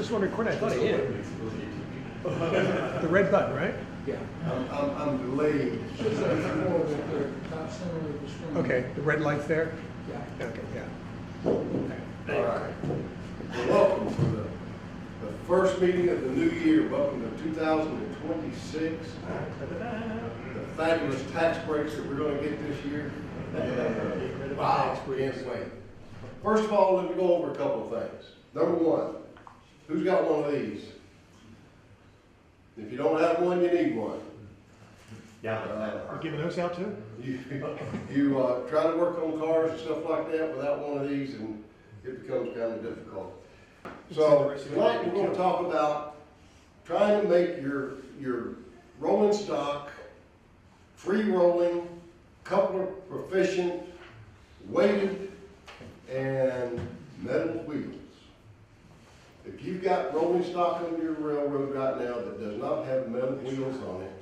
just wondering, Courtney, I thought it hit. The red button, right? Yeah. I'm delayed. Okay, the red light's there? Yeah. Okay, yeah. All right. Well, welcome to the first meeting of the new year. Welcome to 2026. The fabulous tax breaks that we're going to get this year. Wow, can't wait. First of all, let me go over a couple of things. Number one, who's got one of these? If you don't have one, you need one. Yeah. We're giving those out too? You try to work on cars and stuff like that without one of these, and it becomes kind of difficult. So tonight we're going to talk about trying to make your rolling stock, free rolling, coupler proficient, weighted, and metal wheels. If you've got rolling stock on your railroad right now that does not have metal wheels on it,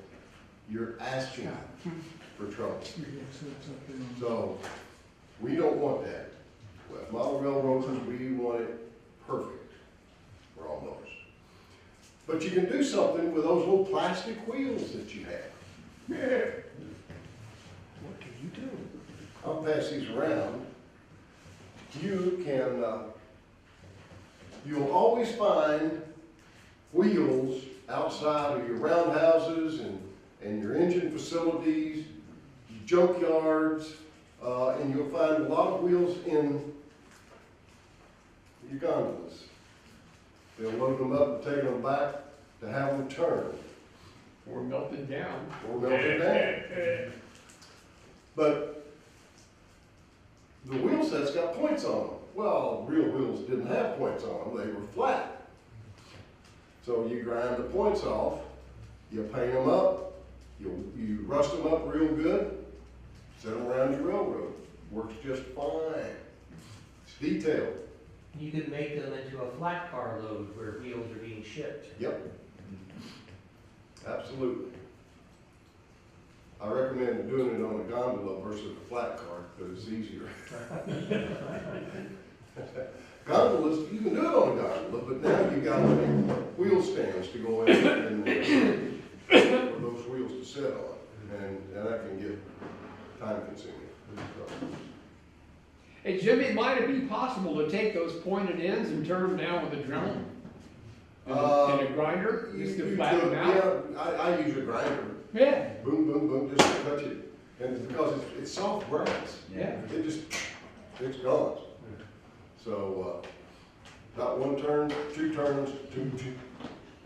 you're asking for trouble. So we don't want that. With model railroads, we want it perfect, or almost. But you can do something with those little plastic wheels that you have. Yeah. What can you do? I'll pass these around. You can, you'll always find wheels outside of your roundhouses and your engine facilities, junkyards, and you'll find a lot of wheels in your gondolas. They'll load them up and take them back to have them turn. Or melted down. Or melted down. But the wheel set's got points on them. Well, real wheels didn't have points on them, they were flat. So you grind the points off, you paint them up, you rust them up real good, set them around your railroad. Works just fine. It's detailed. You could make them into a flat car load where wheels are being shipped. Yep. Absolutely. I recommend doing it on a gondola versus a flat car because it's easier. Gondolas, you can do it on a gondola, but now you've got to make wheel stands to go in and for those wheels to sit on. And that can get time consuming. Hey Jim, might it be possible to take those pointed ends and turn them down with a Dremel? And a grinder, just to flatten them out? Yeah, I use a grinder. Yeah. Boom, boom, boom, just to touch it. And because it's soft brass. Yeah. It's gone. So, not one turn, two turns, two,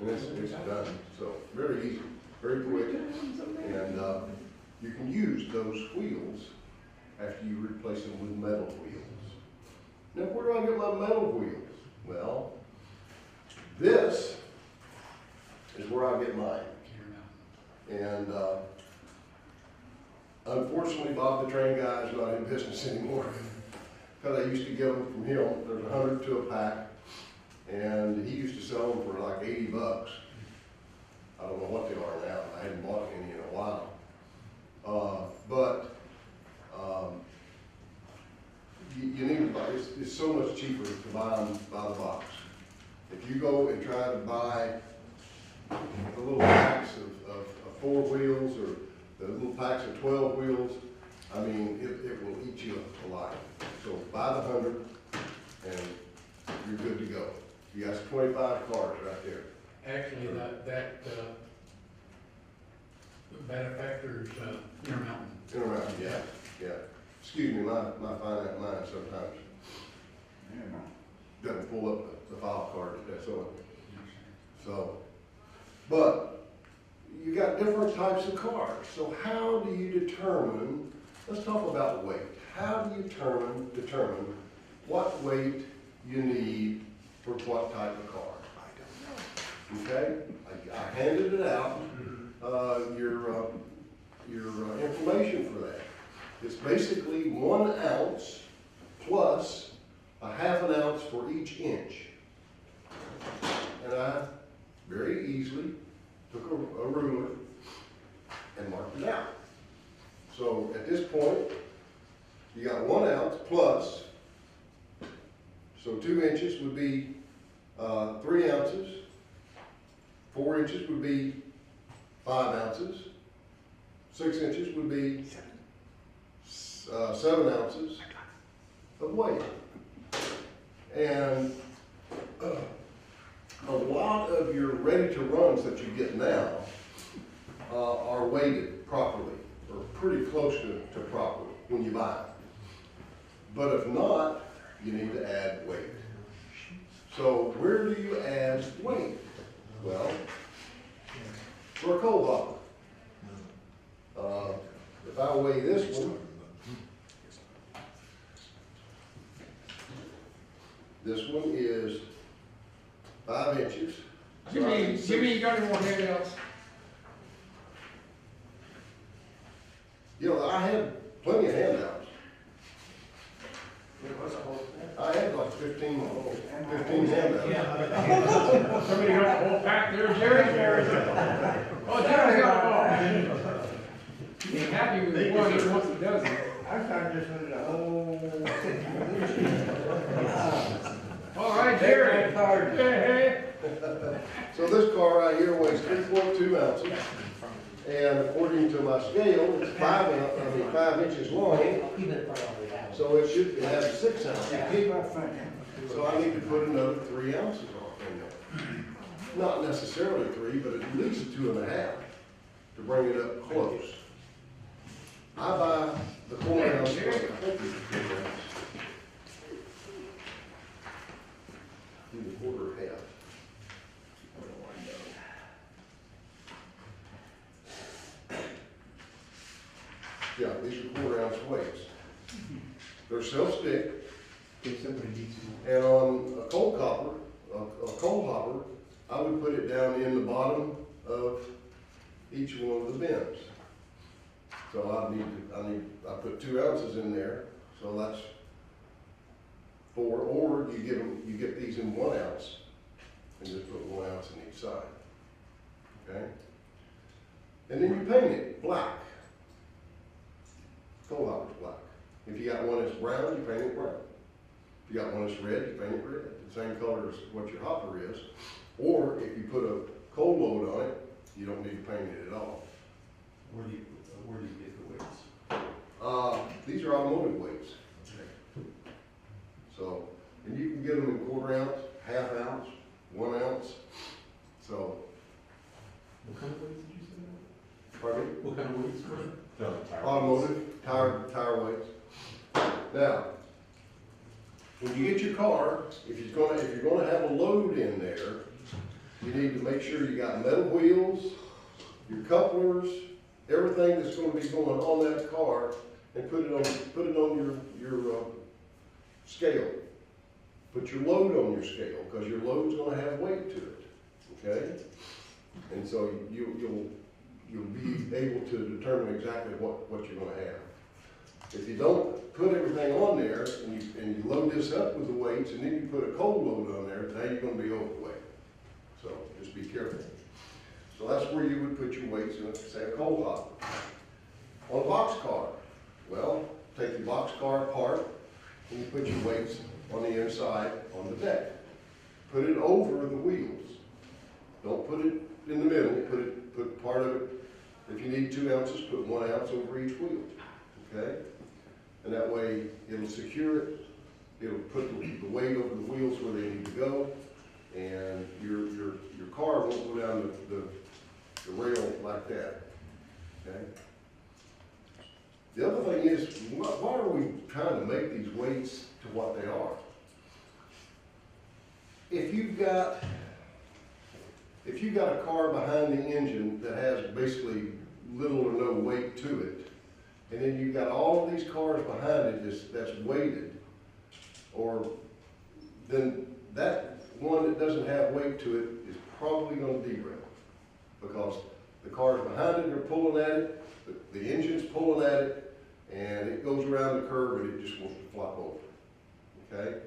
and it's done. So, very easy, very quick. And you can use those wheels after you replace them with metal wheels. Now, where do I get my metal wheels? Well, this is where I get mine. And unfortunately, Bob the train guy is not in business anymore. Because I used to get them from him. There's 100 to a pack. And he used to sell them for like 80 bucks. I don't know what they are now. I hadn't bought any in a while. You need to buy, it's so much cheaper to buy them by the box. If you go and try to buy the little packs of 4 wheels or the little packs of 12 wheels, I mean, it will eat you alive. So buy the 100 and you're good to go. You got 25 cars right there. Actually, that manufacturer's Intermountain. Intermountain, yeah. Excuse me, my finite mind sometimes doesn't pull up the file card that's on it. So, but you got different types of cars. So how do you determine, let's talk about weight. How do you determine what weight you need for what type of car? Okay, I handed it out, your information for that. It's basically 1 ounce plus a ½ ounce for each inch. And I very easily took a ruler and marked it out. So at this point, you got 1 ounce plus, so 2 inches would be 3 ounces. 4 inches would be 5 ounces. 6 inches would be 7 ounces of weight. And a lot of your ready-to-runs that you get now are weighted properly, or pretty close to proper when you buy them. But if not, you need to add weight. So where do you add weight? Well, for a coal hopper. If I weigh this one, this one is 5 inches. Jimmy, you got any more handouts? You know, I had plenty of handouts. I had like 15 handouts. Somebody got the whole pack there, Jerry? Oh, Jerry's got it all. He ain't happy with one, he wants a dozen. I thought this was a whole. All right, Jerry. Hey, So this car right here weighs 3.2 ounces. And according to my scale, it's 5 inches long. So it should have 6 ounces. So I need to put another 3 ounces on in there. Not necessarily 3, but at least 2.5 to bring it up close. I buy the 4 ounce. Do the quarter half. Yeah, these are 4 ounce weights. They're self-stick. And on a coal hopper, I would put it down in the bottom of each one of the bins. So I put 2 ounces in there, so that's 4, or you get these in 1 ounce and just put 1 ounce in each side. Okay? And then you paint it black. Coal hopper's black. If you got one that's brown, you paint it brown. If you got one that's red, you paint it red. The same color as what your hopper is. Or if you put a coal load on it, you don't need to paint it at all. Where do you get the weights? These are automotive weights. So, and you can get them in 1/4 ounce, 1/2 ounce, 1 ounce. So, What kind of weights did you say? pardon me? What kind of weights were they? Automotive, tire weights. Now, when you get your car, if you're gonna have a load in there, you need to make sure you got metal wheels, your couplers, everything that's gonna be going on that car, and put it on your scale. Put your load on your scale, because your load's gonna have weight to it, okay? And so you'll be able to determine exactly what you're gonna have. If you don't put everything on there, and you load this up with the weights, and then you put a coal load on there, now you're gonna be overweight. So just be careful. So that's where you would put your weights in, say, a coal hopper. On a box car, well, take your box car apart, and you put your weights on the inside on the deck. Put it over the wheels. Don't put it in the middle, put part of it. If you need 2 ounces, put 1 ounce over each wheel, okay? And that way, it'll secure it, it'll put the weight over the wheels where they need to go, and your car won't go down the rail like that, okay? The other thing is, why are we trying to make these weights to what they are? If you've got a car behind the engine that has basically little or no weight to it, and then you've got all of these cars behind it that's weighted, then that one that doesn't have weight to it is probably going to derail, because the cars behind it are pulling at it, the engine's pulling at it, and it goes around the curve and it just wants to flop over, okay?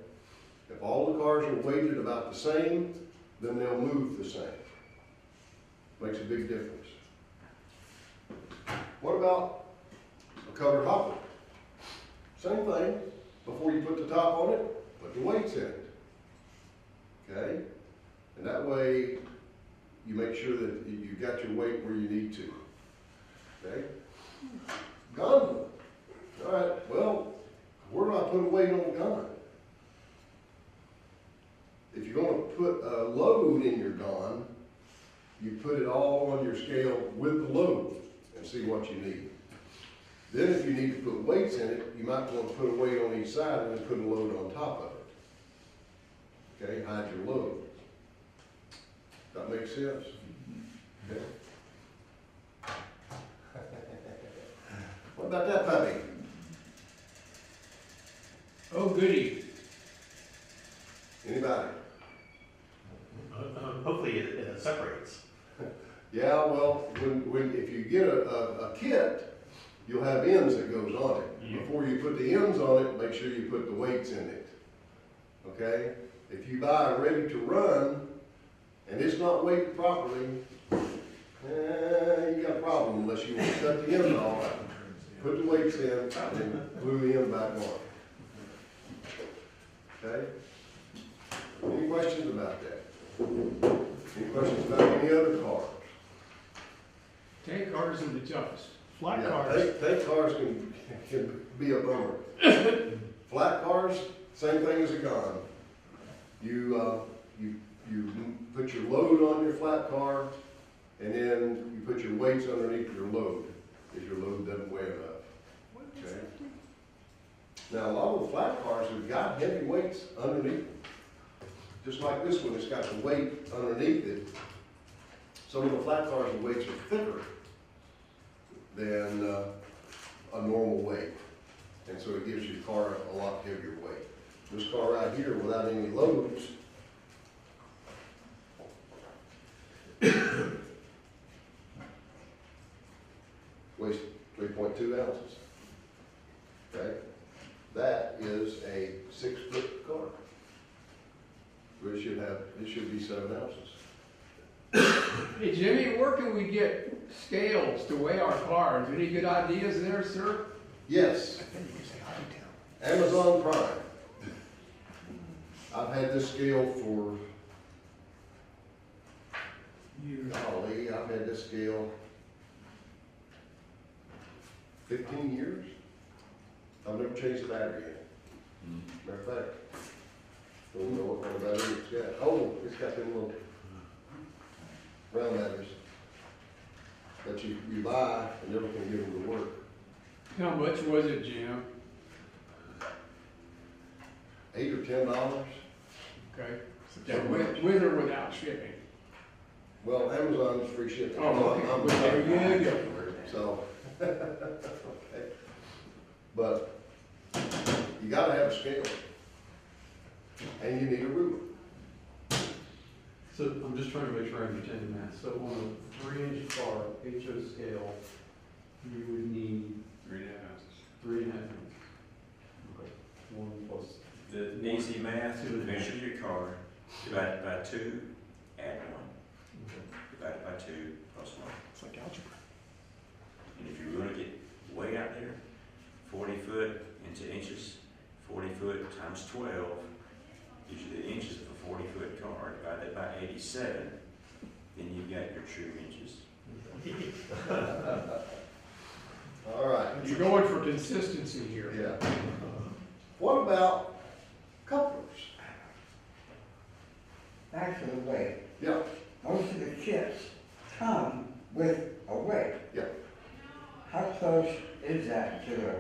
If all the cars are weighted about the same, then they'll move the same. Makes a big difference. What about a covered hopper? Same thing. Before you put the top on it, put the weights in it. Okay? And that way, you make sure that you got your weight where you need to. Okay? Gun. All right, well, where do I put a weight on a gun? If you're gonna put a load in your gun, you put it all on your scale with the load and see what you need. Then if you need to put weights in it, you might want to put a weight on each side and then put a load on top of it. Okay, hide your load. That makes sense? Okay. What about that puppy? Oh, goody. Anybody? Hopefully it separates. Yeah, well, if you get a kit, you'll have ends that goes on it. Yeah. Before you put the ends on it, make sure you put the weights in it. Okay? If you buy ready to run, and it's not weighted properly, you got a problem unless you want to cut the end off, put the weights in, and glue the end back on. Okay? Any questions about that? Any questions about any other cars? Tank cars are the toughest. Flat Yeah, cars. tank cars can be a bummer. Flat cars, same thing as a gun. You put your load on your flat car, and then you put your weights underneath your load, if your load doesn't weigh enough. Okay? Now, a lot of the flat cars have got heavy weights underneath. Just like this one, it's got the weight underneath it. Some of the flat cars, the weights are thicker than a normal weight. And so it gives your car a lot heavier weight. This car right here, without any loads, weighs 3.2 ounces. Okay? That is a 6-foot car. So it should be 7 ounces. Hey, Jimmy, where can we get scales to weigh our cars? Any good ideas there, sir? Yes. Amazon Prime. I've had this scale for, golly, I've had this scale 15 years. I've never changed the battery in it. Matter of fact, don't know what kind of battery it's got. Oh, it's got them little round batteries that you buy and never can get them to work. How much was it, Jim? $8 or $10. Okay. Yeah, with or without shipping? Well, Amazon's free shipping. Oh, okay. Well, there you go. So, okay. But you gotta have a scale. And you need a ruler. So I'm just trying to make sure I understand the math. So on a 3-inch car, HO scale, you would need 3.5 ounces. 3.5 ounces. Okay. 1 plus. The easy math, measure your car, divide it by 2, add 1. Divide it by 2, plus 1. It's like algebra. And if you're gonna get way out there, 40 foot into inches, 40 foot times 12, gives you the inches of a 40-foot car. Divide that by 87, then you've got your true inches. All right. You're going for consistency here. Yeah. What about couplers? Back to the weight. Yeah, Most of the kits come with a weight. yeah. How close is that to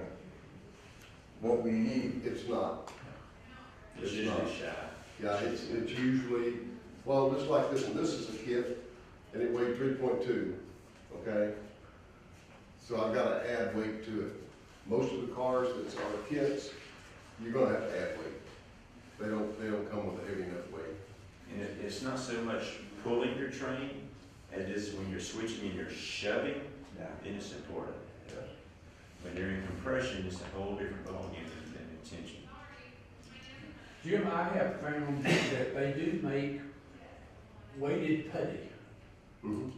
what we need? It's not. It's It's usually not. shy. Yeah, it's usually, well, just like this one. This is a kit, and it weighed 3.2, okay? So I've got to add weight to it. Most of the cars that are kits, you're gonna have to add weight. They don't come with a heavy enough weight. And it's not so much pulling your train as it is when you're switching and you're shoving, Yeah. then it's important. Yeah. When you're in compression, it's a whole different ballgame than in tension. Jim, I have found that they do make weighted putty Mm-hmm.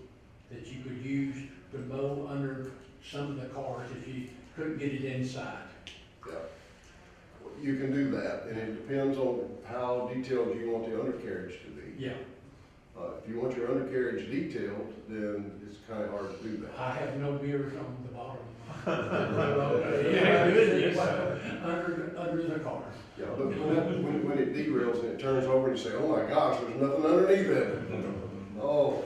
that you could use to mow under some of the cars if you couldn't get it inside. Yeah. You can do that, and it depends on how detailed you want the undercarriage to be. Yeah. If you want your undercarriage detailed, then it's kind of hard to do that. I have no mirrors on the bottom. Yeah, goodness. Under the car. Yeah, but when it derails and it turns over and you say, oh my gosh, there's nothing underneath it. Oh,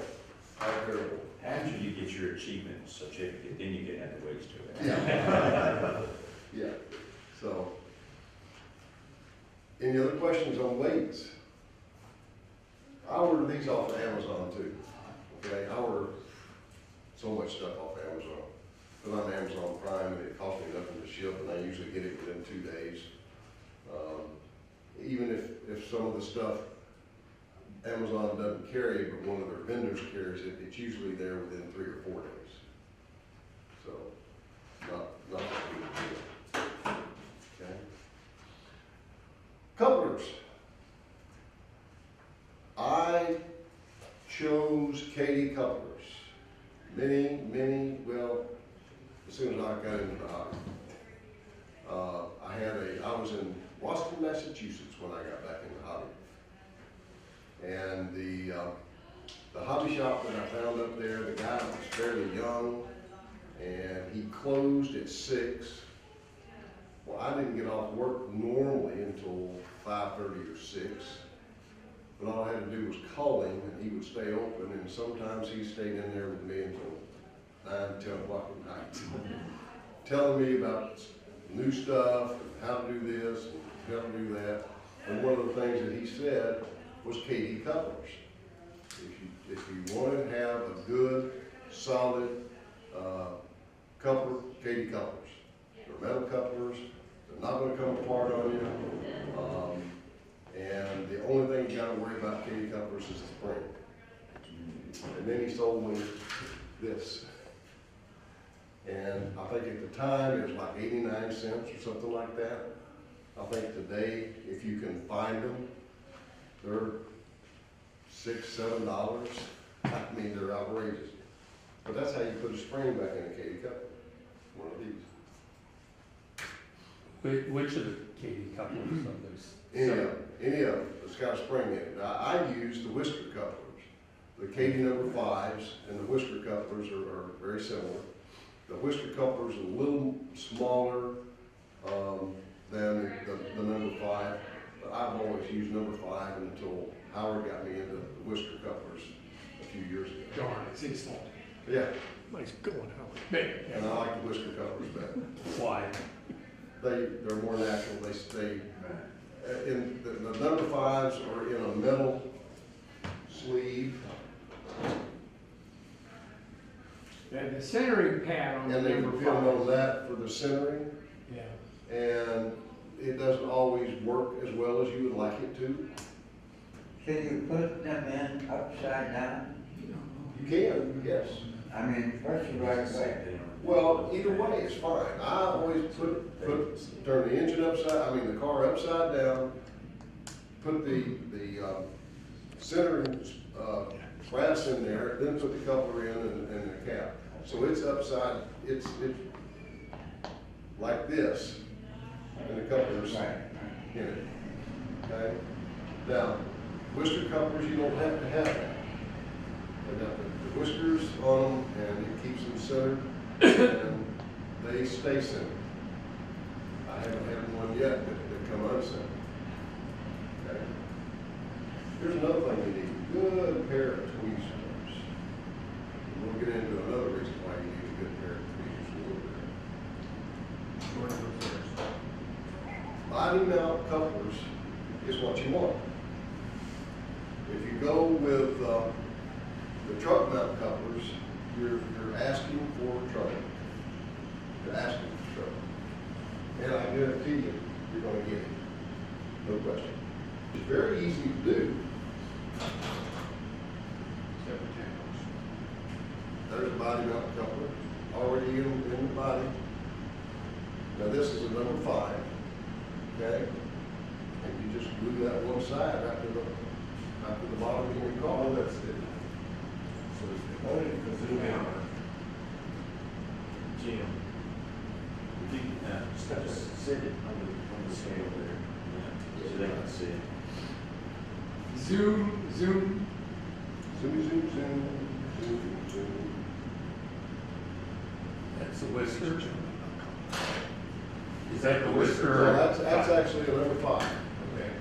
how terrible. After you get your achievement certificate, then you can add the weights to it. Yeah. Yeah, so. Any other questions on weights? I order these off of Amazon too. Okay, I order so much stuff off Amazon. But I'm Amazon Prime and it costs me nothing to ship and I usually get it within 2 days. Even if some of the stuff Amazon doesn't carry, but one of their vendors carries it, it's usually there within 3 or 4 days. So, not a big deal. Okay. Couplers. I chose Katie couplers. Well, as soon as I got into the hobby. I was in Boston, Massachusetts when I got back in the hobby. And the hobby shop that I found up there, the guy was fairly young, and he closed at 6. Well, I didn't get off work normally until 5:30 or 6. But all I had to do was call him, and he would stay open, and sometimes he stayed in there with me until 9, 10 o'clock at night, telling me about new stuff, and how to do this, and how to do that. And one of the things that he said was KD couplers. If you want to have a good, solid coupler, KD couplers. They're metal couplers. They're not going to come apart on you. And the only thing you got to worry about KD couplers is the spring. And then he sold me this. And I think at the time it was like 89 cents or something like that. I think today, if you can find them, they're $6, $7. I mean, they're outrageous. But that's how you put a spring back in a KD coupler. One of these. Which of the KD couplers of those? Any of them that's got a spring in it. Now, I use the whisker couplers. The KD#5s and the whisker couplers are very similar. The whisker couplers are a little smaller than the #5, but I've always used #5 until Howard got me into the whisker couplers a few years ago. Darn, it's his fault. Yeah, Nice going, Howard. and I like the whisker couplers better. Why? They're more natural. They stay in the #5s are in a metal sleeve, And the centering pad on the and they number depend on 5. that for the centering, Yeah. and it doesn't always work as well as you would like it to. Can you put them in upside down? You can, yes. I mean, first you right away. Well, either way, it's fine. I always turn the engine the car upside down, put the centering brass in there, then put the coupler in and the cap. So it's upside, it's like this, and the coupler's Right. in it, okay? Now, whisker couplers, you don't have to have that. They got the whiskers on them, and it keeps them centered, and they stay centered. I haven't had one yet that come uncentered. Okay? Here's another thing you need, good pair of tweezers. And we'll get into another reason why you need a good pair of tweezers a little bit. Body mount couplers is what you want. If you go with the truck mount couplers, you're asking for trouble. You're asking for trouble. And I guarantee you, you're going to get it. No question. It's very easy to do. There's a body mount coupler already in the body. Now this is a #5, okay? And you just glue that one side after the bottom of your car. Oh, that's it. So it's the zoom out. Jim, if you just sit it on the scale there, so they can see it. Zoom. Zoom, zoom, zoom, zoom, zoom. That's the Whisker. Is that the Whisker? So that's actually a number 5. Okay.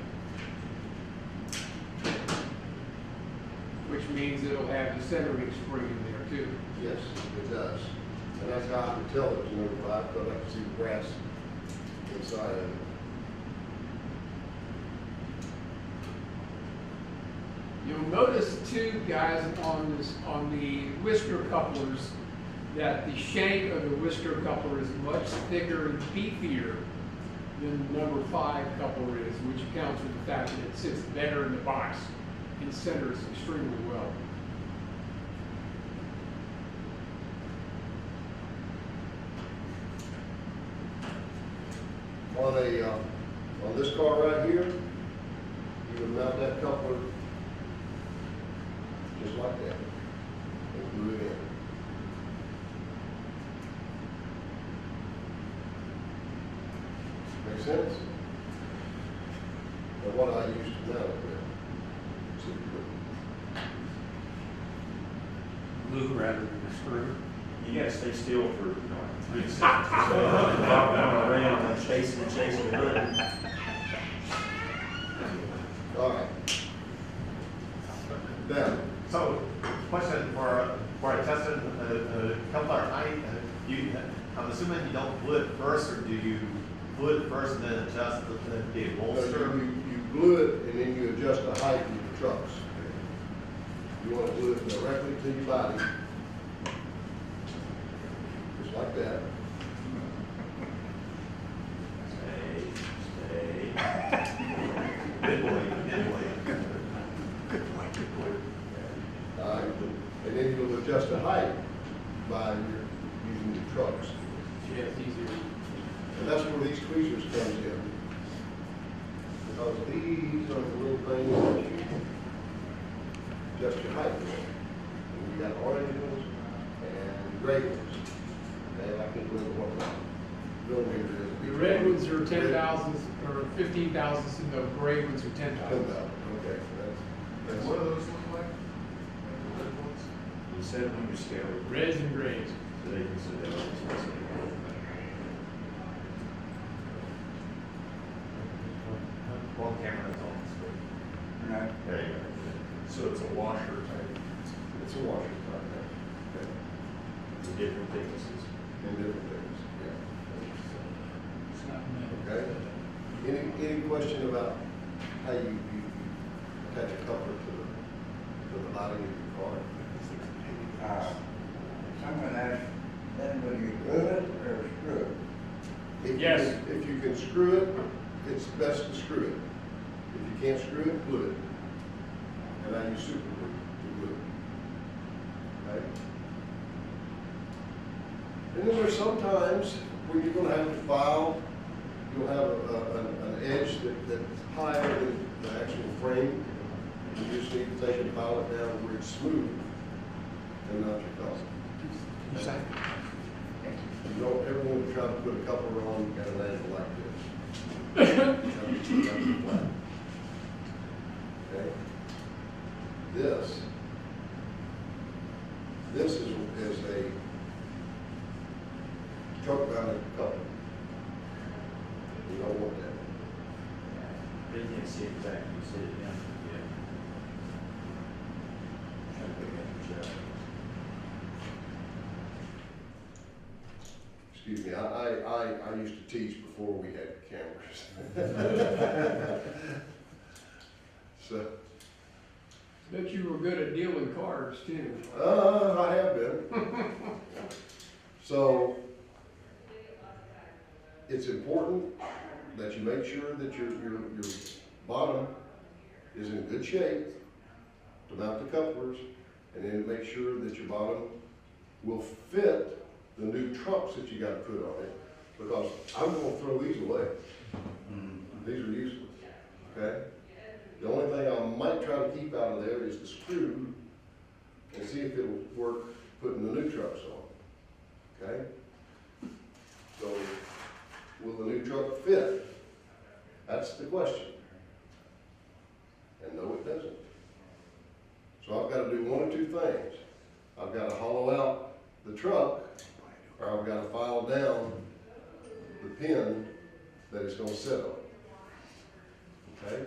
Which means it'll have the centering spring in there too. Yes, it does. And that's how I can tell it's a number 5, because I can see the brass inside of it. You'll notice too, guys, on the Whisker couplers, that the shank of the Whisker coupler is much thicker and beefier than the number 5 coupler is, which accounts for the fact that it sits better in the box and centers extremely well. On this car right here, you would mount that coupler just like that and glue it in. Make sense? Now what I used to mount it with. See, Glue rather than a screw. You gotta stay still for, 3 seconds. Bobbing around and chasing the hood. all right. Now, So, question for a tested coupler height, I'm assuming you don't glue it first, or do you glue it first and then adjust the bolster? you glue it and then you adjust the height of your trucks. You want to glue it directly to your body. Just like that. Stay. Good boy, good boy. All right, and then you'll adjust the height by using your trucks. Yeah, it's easier. And that's where these tweezers comes in. Because these are the little things that you adjust your height with. And you got orange ones and gray ones. And I can't remember what millimeter it is. The red ones are 10 thousandths or 15 thousandths, and the gray ones are 10 10,000, thousandths. okay, that's. What do those look like? The red ones? You set it on your scale, Reds and grays. so they can sit down. One camera that's on the screen. Right. There you go. So it's a washer type. It's a washer type, okay, The different thicknesses. and different things, yeah. It's not metal. Okay. Any question about how you attach a coupler to the body of your car? Someone asked, then will you glue it or screw it? Yes. If you can screw it, it's best to screw it. If you can't screw it, glue it. And I use super glue to glue it. Okay? And then there's sometimes when you're gonna have to file, you'll have an edge that's higher than the actual frame. You just need to take and file it down where it's smooth and not your thumb. You don't ever want to try to put a coupler on at an angle like this. Gotta be flat. Okay? This is a truck mounted coupler. You don't want that. They can't see it back, you sit it down. Yeah. Trying to pick up your job. Excuse me, I used to teach before we had cameras. So, Bet you were good at dealing cards too. I have been. So, it's important that you make sure that your bottom is in good shape to mount the couplers, and then make sure that your bottom will fit the new trunks that you got to put on it, because I'm going to throw these away. These are useless, okay? The only thing I might try to keep out of there is the screw, and see if it'll work putting the new trucks on, okay? So, will the new truck fit? That's the question. And no, it doesn't. So I've gotta do one of two things. I've gotta hollow out the truck, or I've gotta file down the pin that it's gonna sit on. Okay?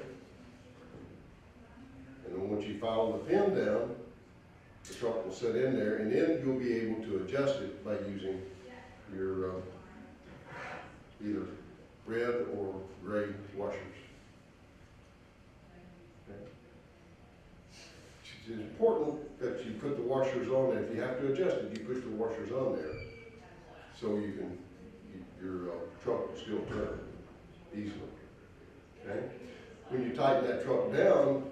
And then once you file the pin down, the truck will sit in there, and then you'll be able to adjust it by using your, either red or gray washers. Okay? It's important that you put the washers on there. If you have to adjust it, you put the washers on there, so you can, your truck will still turn easily. Okay? When you tighten that truck down,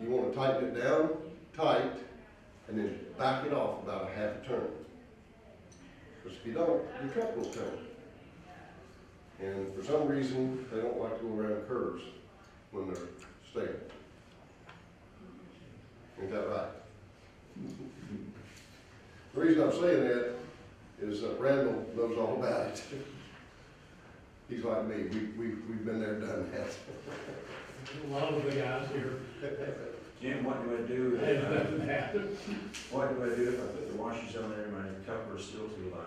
you want to tighten it down tight, and then back it off about a half a turn. Because if you don't, your truck will turn. And for some reason, they don't like to go around curves when they're stable. Ain't that right? The reason I'm saying that is that Randall knows all about it. He's like me, we've been there, done that. A lot of the guys here. Jim, what do I do Have if, done that. what do I do if I put the washers on there and my coupler is still too low?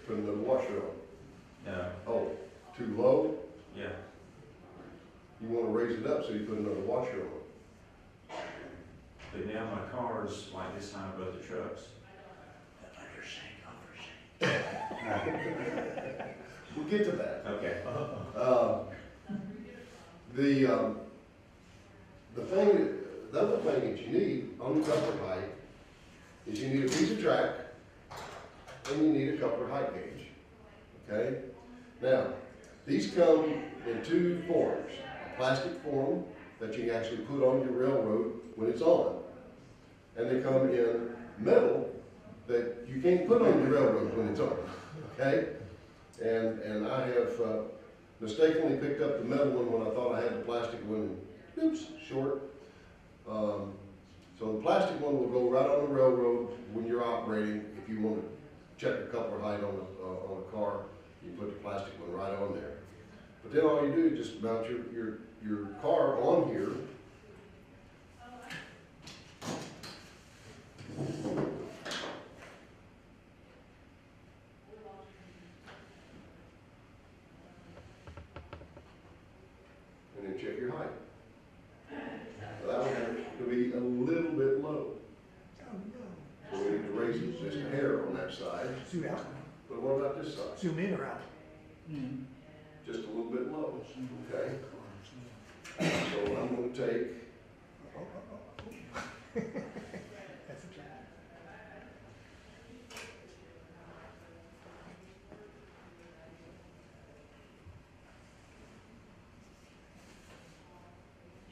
Put another washer on. No, Oh, too low? yeah, You want to raise it up so you put another washer on. but now my car's like this high above the trucks. We'll get to that. Okay. The other thing that you need on the coupler height is you need a piece of track and you need a coupler height gauge. Okay? Now, these come in two forms. A plastic form that you can actually put on your railroad when it's on. And they come in metal that you can't put on your railroad when it's on. Okay? And I have mistakenly picked up the metal one when I thought I had the plastic one. Oops, short. So the plastic one will go right on the railroad when you're operating. If you want to check a coupler height on a car, you put the plastic one right on there. But then all you do is just mount your car on here. And then check your height. That one will be a little bit low. So we need to raise it just a hair on that side. Zoom out. But what about this side? Zoom in or out? Just a little bit low, okay? So I'm gonna take, That's a joke.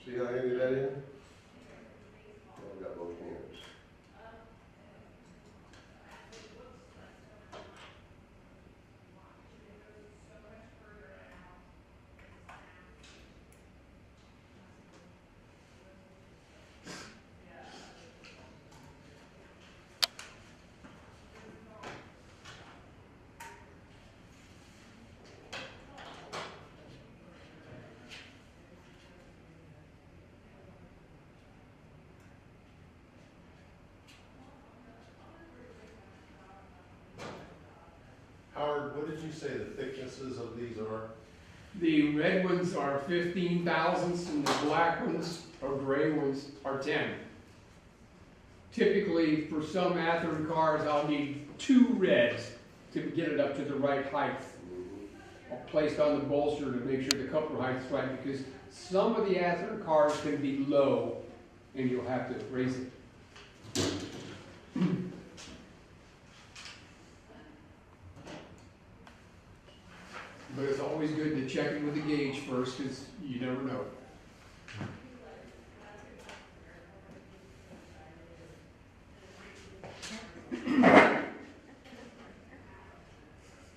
see how handy that is? I've got both hands. Howard, what did you say the thicknesses of these are? The red ones are 15 thousandths and the black ones or gray ones are 10. Typically, for some Athearn cars, I'll need 2 reds to get it up to the right height. Placed on the bolster to make sure the coupler height's right, because some of the Athearn cars can be low and you'll have to raise it. But it's always good to check it with the gauge first, because you never know.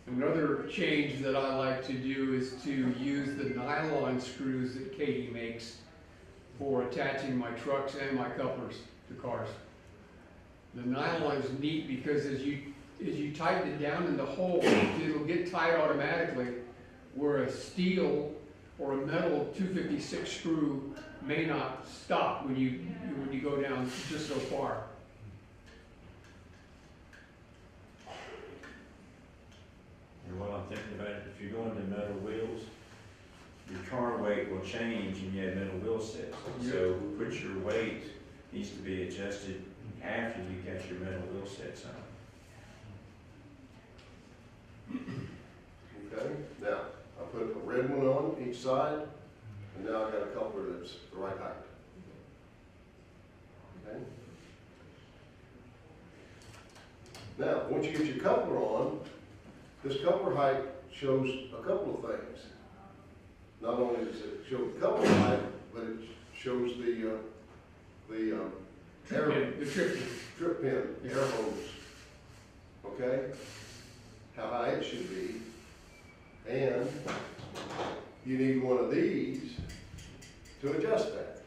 Another change that I like to do is to use the nylon screws that Katie makes for attaching my trucks and my couplers to cars. The nylon is neat because as you tighten it down in the hole, it'll get tight automatically, where a steel or a metal 256 screw may not stop when you go down just so far. And what I'm thinking about, if you're going to metal wheels, your car weight will change and you have metal wheel sets. So put your weight needs to be adjusted after you got your metal wheel sets on. Okay, now, I put a red one on each side, and now I got a coupler that's the right height. Okay? Now, once you get your coupler on, this coupler height shows a couple of things. Not only does it show the coupler height, but it shows the Trip pin, air hose. Okay? How high it should be. And you need one of these to adjust that.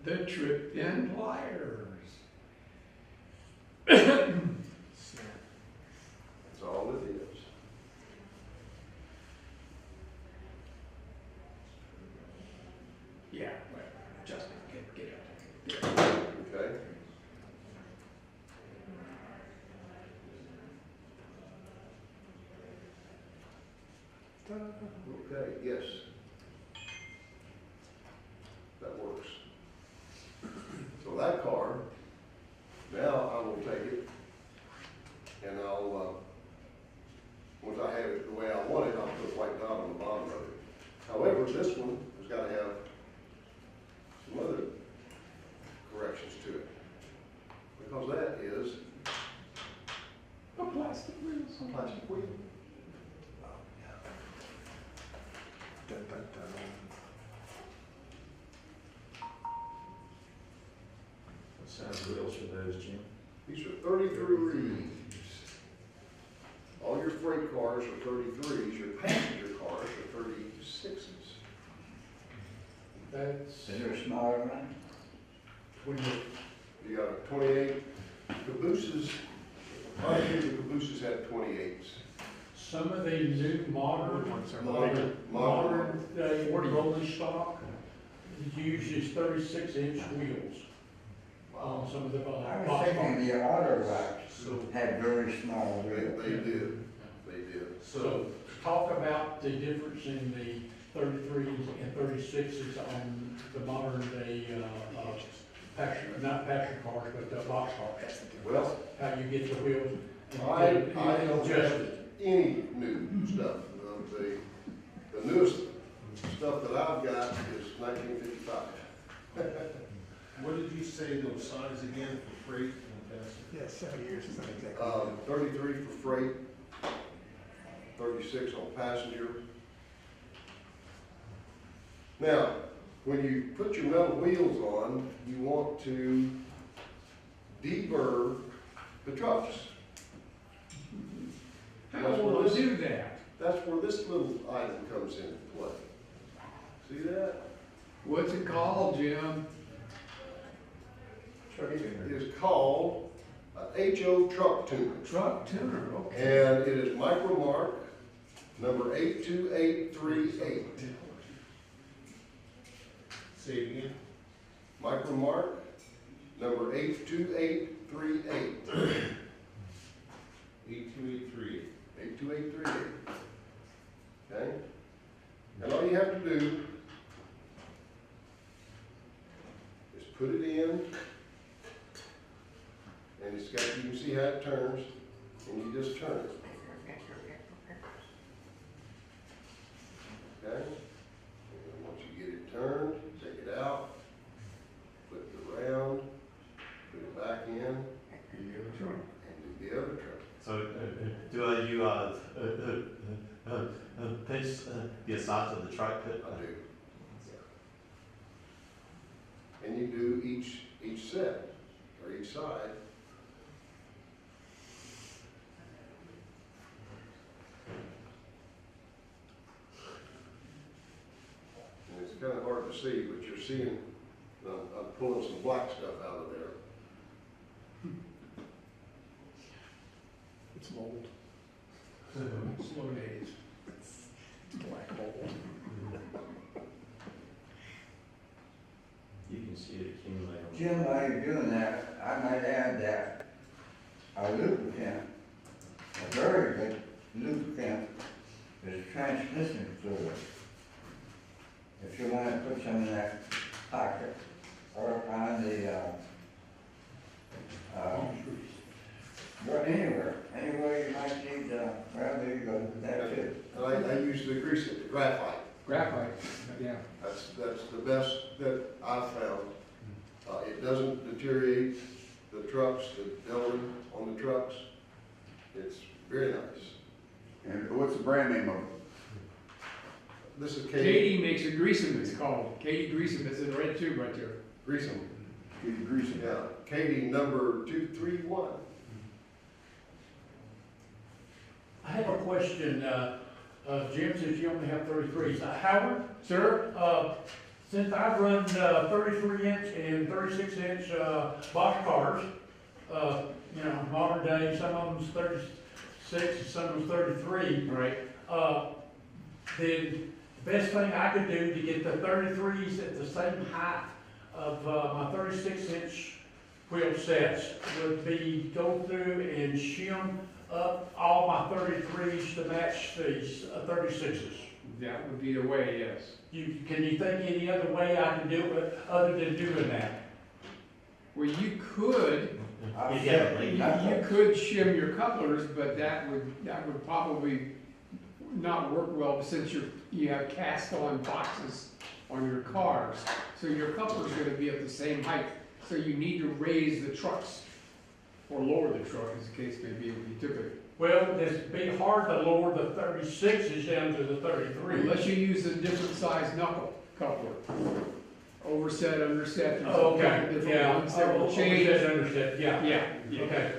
The trip pin pliers. That's all it is. Yeah, well, adjust it, get it. Okay? Okay, yes. That works. So that car, now I will take it and I'll, once I have it the way I want it, I'll put a white dot on the bottom of it. However, this one has got to have some other corrections to it. Because that is A plastic wheel. a plastic wheel. Dun, dun, dun. What size wheels are those, Jim? These are 33s. All your freight cars are 33s, your passenger cars are 36s. That's, Is there a smaller one? when you, You got a 28, cabooses, I think the cabooses had 28s. some of the new modern Ones are modern day rolling stock uses 36-inch wheels on some of the I box was thinking cars. the auto racks So, had very small They wheels. did, they did. So talk about the difference in the 33s and 36s on the modern day, not passenger cars, but the box cars. Well, How you get the wheels. and I don't adjusted. have any new stuff. The newest stuff that I've got is 1955. What did you say those size again for freight and passenger? Yeah, 7 years is not exactly. 33 for freight, 36 on passenger. Now, when you put your metal wheels on, you want to deburr the trucks. How will it do that? That's where this little item comes into play. See that? What's it called, Jim? It is called a HO truck tuner. Truck tuner, okay. And it is Micromark number 82838. Say it again. Micromark number 82838. 8283. 82838. Okay? And all you have to do is put it in, and it's got, you can see how it turns, and you just turn it. Okay? And once you get it turned, take it out, flip it around, put it back in, and do the other truck. so do you pinch the sides of the truck? I do. And you do each set, or each side. And it's kind of hard to see, but you're seeing, I'm pulling some black stuff out of there. It's mold. Slow days. Jim, while you're doing that, I might add that our lubricant, a very good lubricant, is transmission fluid. If you want to put some in that pocket or on the, or anywhere you might need, well, there you go, that's it. And I use the graphite. Graphite, yeah. That's the best that I've found. It doesn't deteriorate the trucks, the delta on the trucks. It's very nice. And what's the brand name of it? This is Katie makes a greasem, it's called. Katie Greasem, it's in the red tube right there. Greasem. Katie Greasem. Yeah, Katie number 231. I have a question, Jim, since you only have 33s. Howard, sir, since I've run 33-inch and 36-inch box cars, you know, modern day, some of them's 36 and some of them's 33. Right. The best thing I could do to get the 33s at the same height of my 36-inch wheel sets would be go through and shim up all my 33s to match these 36s. That would be the way, yes. Can you think any other way I can do it other than doing that? Well, you could, you could shim your couplers, but that would probably not work well since you have cast on boxes on your cars. So your coupler's gonna be at the same height. So you need to raise the trucks or lower the truck, as the case may be, if you took it. Well, it'd be hard to lower the 36s down to the 33. Unless you use a different size knuckle coupler. Overset, underset. there's Oh, all kind okay, of different yeah. ones that will Overset, change. underset, yeah. Yeah, Okay.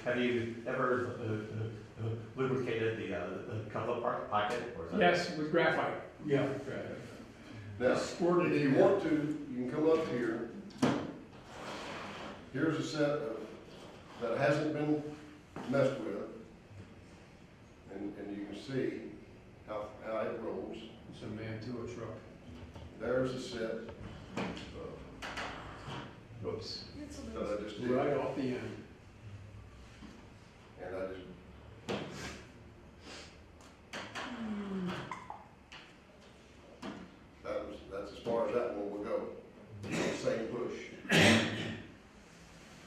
Have you ever lubricated the coupler pocket? Or is that- Yes, with graphite. Yeah. Now, Squirted if in you there. want to, you can come up here. Here's a set that hasn't been messed with. And you can see how it rolls. It's a man to a truck. There's a set Oops. that I just did. Right off the end. And I just. That's as far as that one will go. Same push.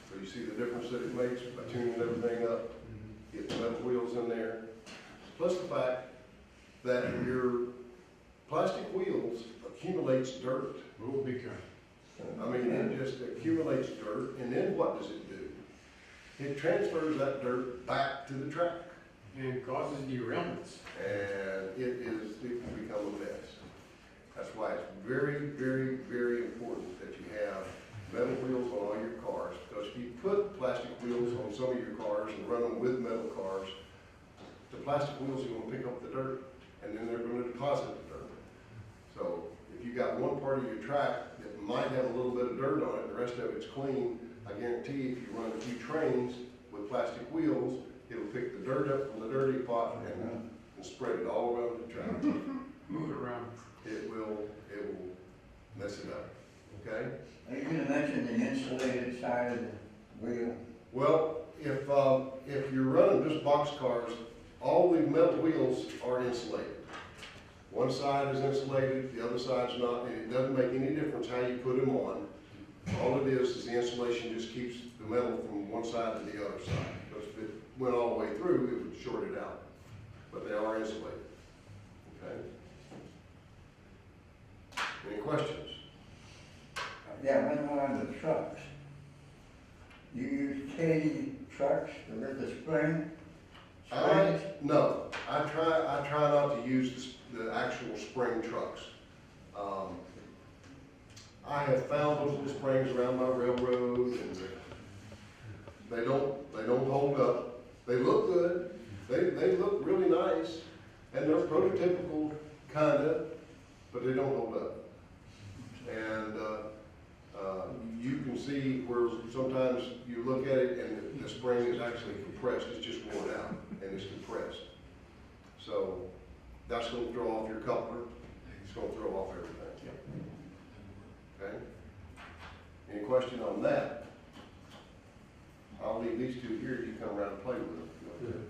So you see the difference that it makes by tuning everything up, get the metal wheels in there. Plus the fact that your plastic wheels accumulates dirt. Oh, big time. I mean, it just accumulates dirt, and then what does it do? It transfers that dirt back to the track, And causes derailments. and it can become a mess. That's why it's very, very, very important that you have metal wheels on all your cars, because if you put plastic wheels on some of your cars and run them with metal cars, the plastic wheels are gonna pick up the dirt, and then they're gonna deposit the dirt. So if you got one part of your track that might have a little bit of dirt on it, the rest of it's clean, I guarantee if you run a few trains with plastic wheels, it'll pick the dirt up from the dirty pot and spread it all around the track. Move it around. It will mess it up, okay? Are you gonna mention the insulated side of the wheel? Well, if you're running just box cars, all the metal wheels are insulated. One side is insulated, the other side's not, and it doesn't make any difference how you put them on. All it is the insulation just keeps the metal from one side to the other side. Because if it went all the way through, it would short it out. But they are insulated, okay? Any questions? Yeah, when we're on the trucks, you use Katie trucks with the spring? Springs? No, I try not to use the actual spring trucks. I have found those little springs around my railroad, and they don't hold up. They look good, they look really nice, and they're prototypical kinda, but they don't hold up. And you can see where sometimes you look at it and the spring is actually compressed, it's just worn out and it's compressed. So that's going to throw off your coupler, it's going to throw off everything. Okay? Any question on that? I'll leave these two here, you come around and play with them. Good.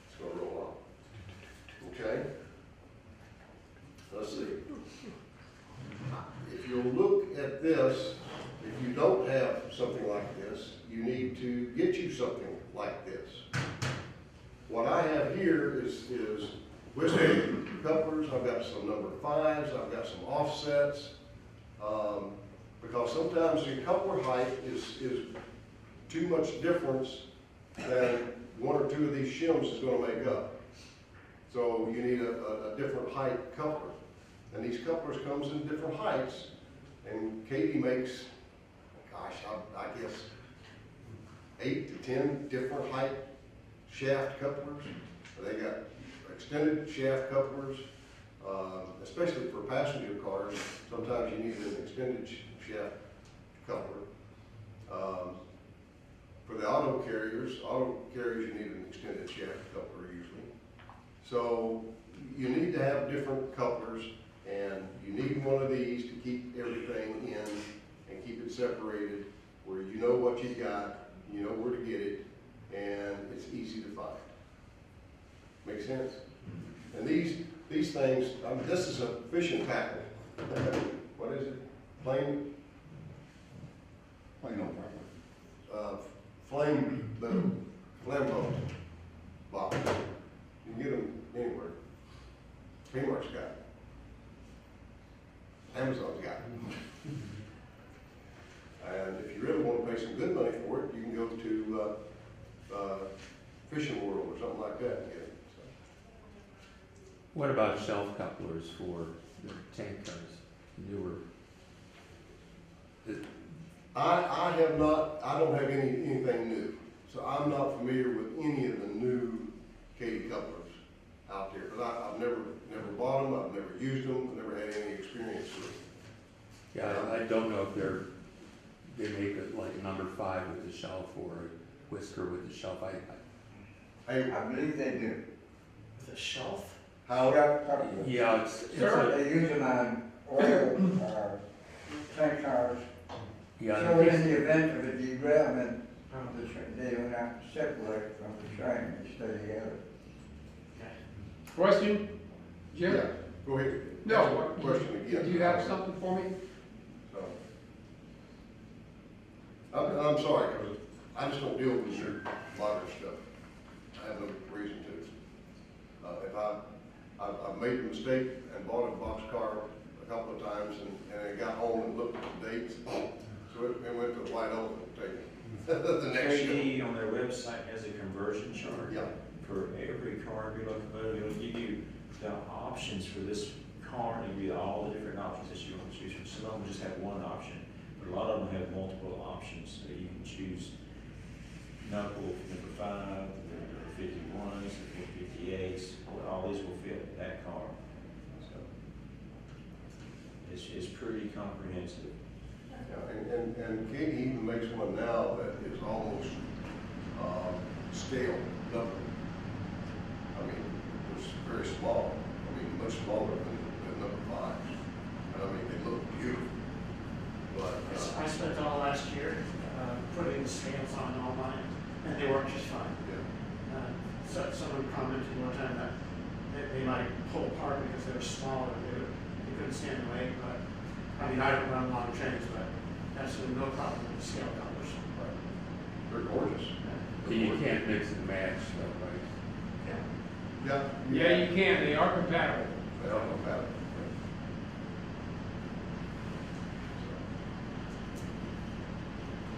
It's gonna roll on. Okay? Let's see. If you'll look at this, if you don't have something like this, you need to get you something like this. What I have here is whisker couplers. I've got some number 5s, I've got some offsets. Because sometimes the coupler height is too much difference than 1 or 2 of these shims is gonna make up. So you need a different height coupler. And these couplers comes in different heights, and Katie makes, gosh, I guess 8 to 10 different height shaft couplers. They got extended shaft couplers, especially for passenger cars. Sometimes you need an extended shaft coupler. For the auto carriers you need an extended shaft coupler usually. So you need to have different couplers, and you need one of these to keep everything in and keep it separated where you know what you got, you know where to get it, and it's easy to find. Make sense? And these things, I mean, this is a fishing tackle. What is it? Plain Plain old flambeau box. You can get them anywhere. Kmart's got it. Amazon's got it. And if you really want to pay some good money for it, you can go to Fishing World or something like that and get it. So. What about shelf couplers for the tank cars, newer? I don't have anything new. So I'm not familiar with any of the new Katie couplers out there. But I've never bought them, I've never used them, I've never had any experience with them. Yeah, I don't know if they make it like a number 5 with the shelf or a whisker with the shelf. I believe they do. The shelf? How? Yeah, it's They use them on oil, tank cars. yeah. So in the event of a derailment from the train, they don't have to separate from the train and stay together. Question? Jim? Yeah, go ahead. No. Question again. Do you have something for me? So, I'm sorry, because I just don't deal with your modern stuff. I have no reason to. If I've made a mistake and bought a box car a couple of times and I got home and looked at the dates, so it went to wide open taking the next year. KD on their website has a conversion chart. Yeah. For every car, every locomotive, it'll give you the options for this car, and give you all the different options that you want to choose from. Some of them just have one option, but a lot of them have multiple options, so you can choose knuckle, number 5, the 51s, the 58s, all these will fit that car. So it's pretty comprehensive. Yeah, and Katie even makes one now that is almost scale number. I mean, it's very small. I mean, much smaller than number 5. And I mean, they look beautiful. But I spent all last year putting the scales on all mine, and they work just fine. yeah. So someone commented one time that they might pull apart because they were smaller, they couldn't stand the weight, but, I mean, I don't run long trains, but absolutely no problem with the scale couplers. Right. They're gorgeous. You can't mix and match, though, right? Yeah. Yeah, you can. They are compatible. They are compatible.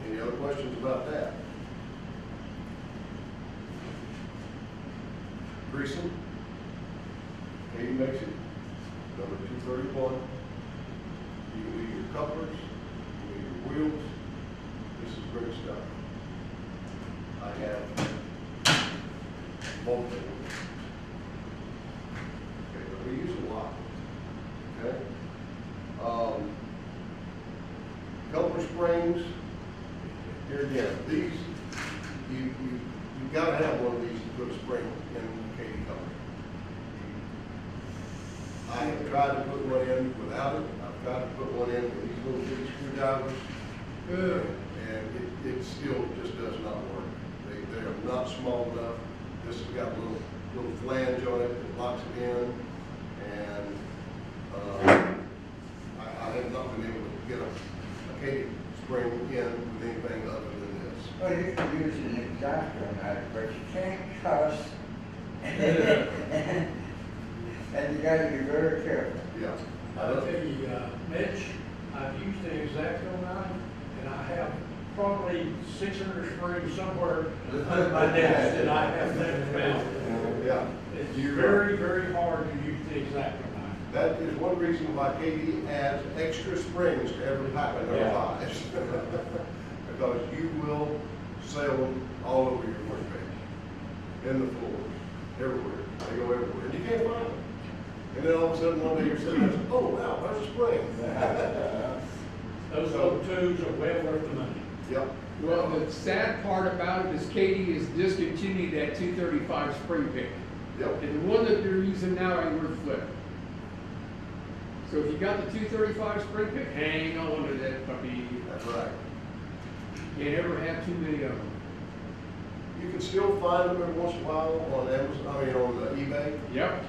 Any other questions about that? Greasing. Katie makes it. Number 231. You can do your couplers, you can do your wheels. This is great stuff. I have both of them. Okay, but we use a lot. Okay? Coupler springs. Here again, these, you've got to have one of these to put a spring in Katie coupler. I have tried to put one in without it. I've tried to put one in with these little bitty screwdrivers, and it still just does not work. They are not small enough. This has got a little flange on it that locks it in, and I have not been able to get a Katy spring in with anything other than this. Well, you can use an exhaustor on that, but you can't cuss. And you gotta be very careful. Yeah. I'll tell you, Mitch, I've used the X-Acto knife, and I have probably 600 springs somewhere under my desk that I have never found. Yeah. It's very, very hard to use the X-Acto knife. That is one reason why Katy adds extra springs to every pack in their lives. Because you will sail them all over your workbench, in the floors, everywhere. They go everywhere, and you can't find them. And then all of a sudden, one day you're sitting there, oh wow, there's a spring. Those old tubes are well worth the money. Yep. Well, the sad part about it is Katy has discontinued that 235 spring pick. Yep. And the one that they're using now ain't worth flipping. So if you got the 235 spring pick, hang on to that puppy. That's right. You never have too many of them. You can still find them every once in a while on Amazon, on eBay. Yep.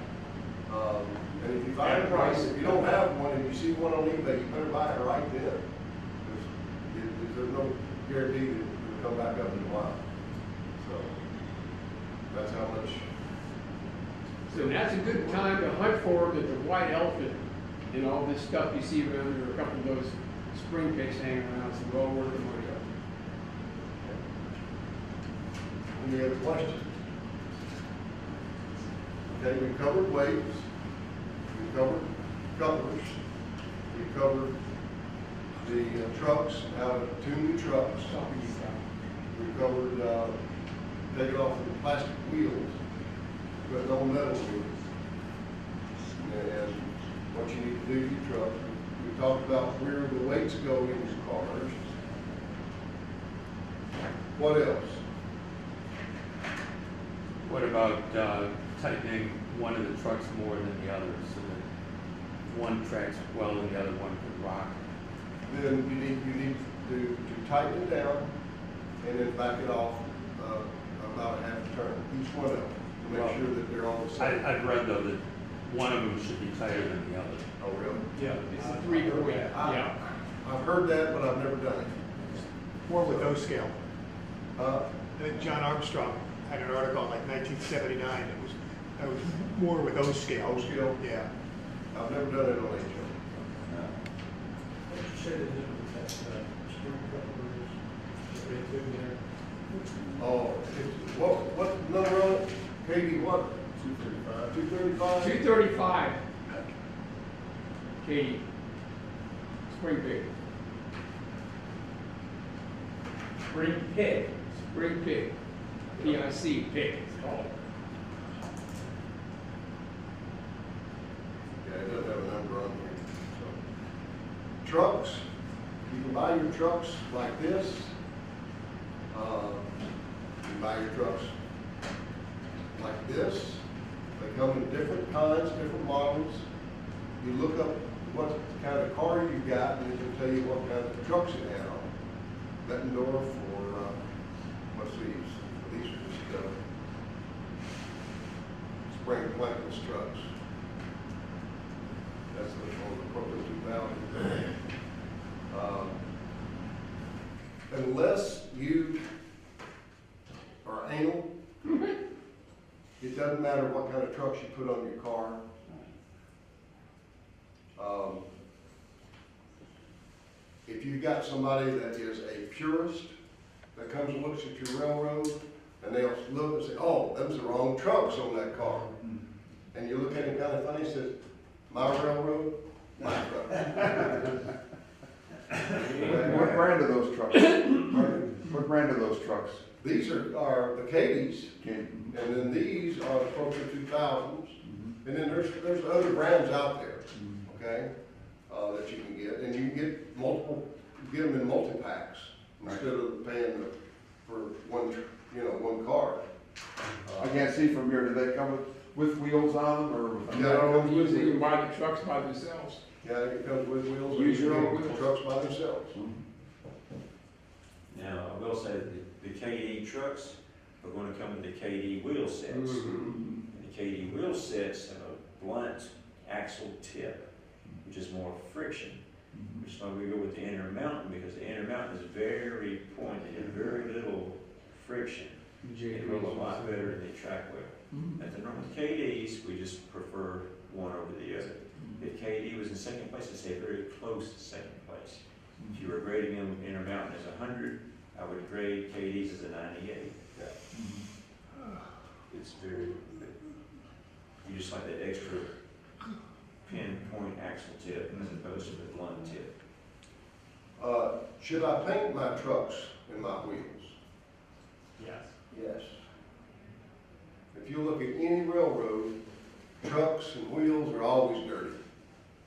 And if you find a price, if you don't have one and you see one on eBay, you better buy it right then. There's no guarantee that it'll come back up in a while. So that's how much. So that's a good time to hunt for them at the white elephant and all this stuff you see around there, a couple of those spring picks hanging around, so well worth the money. Any other questions? Okay, we covered weights, we covered couplers, we covered the trucks, how to tune the trucks. We covered taking off the plastic wheels, but no metal wheels, and what you need to do to your truck. We talked about where the weights go in your cars. What else? What about tightening one of the trucks more than the other, so that one tracks well and the other one could rock? Then you need to tighten it down and then back it off about a half a turn, each one of them, to make sure that they're all the same. I've read though that one of them should be tighter than the other. Oh, really? Yeah, it's a 3-point, yeah. I've heard that, but I've never done it. More with O scale. Uh, I think John Armstrong had an article in like 1979 that was more with O scale. O scale? Yeah. I've never done it on HO. What you say the name of that spring coupler is? Right through there. Oh, what number on it? KD what? 235? 235. Katy. Spring pick. Spring pig. Spring pick. PIC, pick. Yeah, it doesn't have a number on here. So. Trucks, you can buy your trucks like this. You can buy your trucks like this. They come in different kinds, different models. You look up what kind of car you got, and it will tell you what kind of trucks it had on. Bettendorf or what's these? These are just spring plantless trucks. That's the one, the Proto 2000. Unless you are anal, it doesn't matter what kind of trucks you put on your car. If you've got somebody that is a purist that comes and looks at your railroad, and they'll look and say, oh, them's the wrong trucks on that car. And you look at him kind of funny and says, my railroad, my truck. What brand are those trucks? What brand are those trucks? These are the Katie's, and then these are the Proto 2000s. And then there's other brands out there, okay, that you can get. And you can get them in multi-packs instead of paying for one car. I can't see from here, do they come with wheels on them or with? No. Usually you can buy the trucks by themselves. Yeah, it comes with wheels. Use your own and wheels. trucks by themselves. Now, I will say that the KD trucks are gonna come with the KD wheel sets. And the KD wheel sets have a blunt axle tip, which is more friction. Which is why we go with the Intermountain, because the Intermountain is very pointed and very little friction. It roll a lot better than the track wheel. At the normal KDs, we just prefer one over the other. If KD was in second place, I'd say very close to second place. If you were grading them Intermountain as 100, I would grade KDs as a 98. It's very, you just like that extra pinpoint axle tip as opposed to the blunt tip. Should I paint my trucks and my wheels? Yes. Yes. If you look at any railroad, trucks and wheels are always dirty.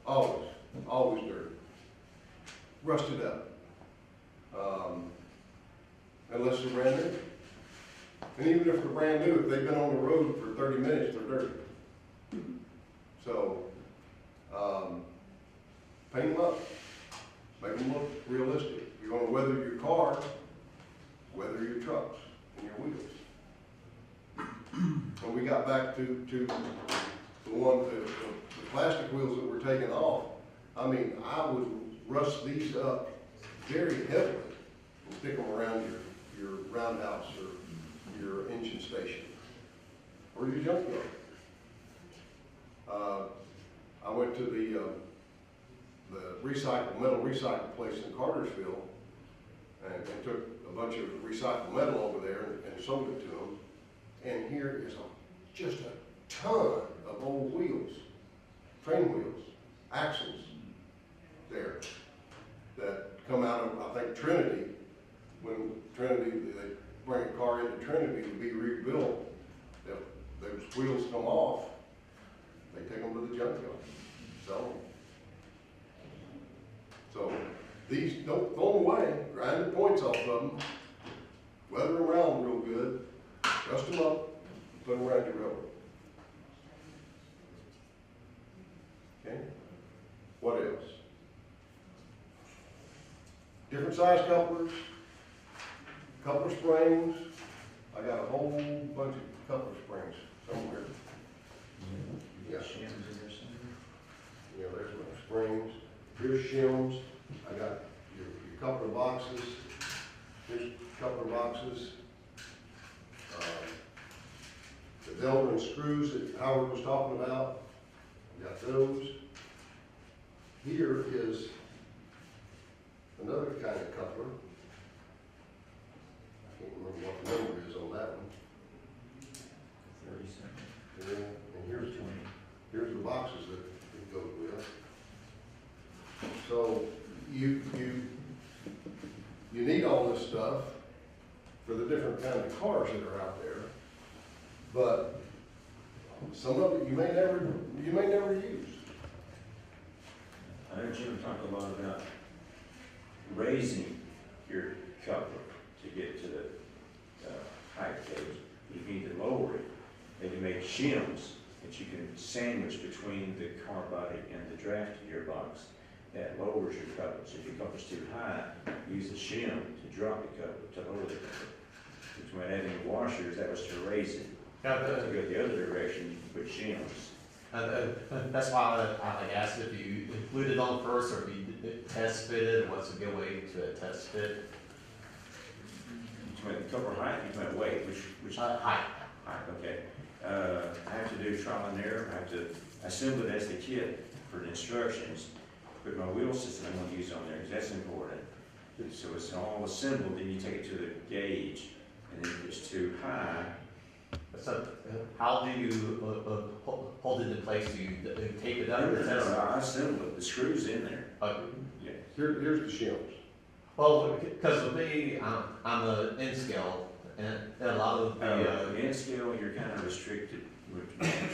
Always, always dirty. Rusted up. Unless they're brand new. And even if they're brand new, if they've been on the road for 30 minutes, they're dirty. So, paint them up. Make them look realistic. If you're gonna weather your car, weather your trucks and your wheels. When we got back to the plastic wheels that were taken off, I mean, I would rust these up very heavily and stick them around your roundhouse or your engine station or your junkyard. I went to the metal recycle place in Cartersville and took a bunch of recycled metal over there and sold it to them. And here is just a ton of old wheels, train wheels, axles there that come out of, I think, Trinity. When Trinity, they bring a car into Trinity to be rebuilt, those wheels come off, they take them to the junkyard, sell them. So these, don't throw them away, grind the points off of them, weather them around real good, rust them up, put them around your railroad. Okay? What else? Different size couplers, coupler springs. I got a whole bunch of coupler springs somewhere. Yeah. Yeah, there's my springs. Here's shims. I got your coupler boxes. Here's coupler boxes. The velvet and screws that Howard was talking about. I got those. Here is another kind of coupler. I can't remember what the number is on that one. 37. Yeah, and here's the boxes that it goes with. So you need all this stuff for the different kind of cars that are out there, but some of it you may never use. I know Jim talked a lot about raising your coupler to get to the height gauge. You need to lower it. They can make shims that you can sandwich between the car body and the draft gearbox. That lowers your coupler. So if your coupler's too high, use the shim to drop the coupler, to lower the coupler. Which when adding washers, that was to raise it. Yeah, to go the other direction, you can put shims. that's why I asked if you included on first or if you test fitted, what's a good way to test fit? You meant the coupler height, you meant weight, which Height. Height, okay. I have to do trial and error. I have to assemble it as the kit for the instructions. Put my wheel system I'm going to use on there because that's important. So it's all assembled, then you take it to the gauge, and then if it's too high. So how do you hold it in place? Do you tape it up? No, I assemble it. The screw's in there. Yeah. Here's the shims. Well, because with me, I'm an N scale, and a lot of the N scale, you're kind of restricted with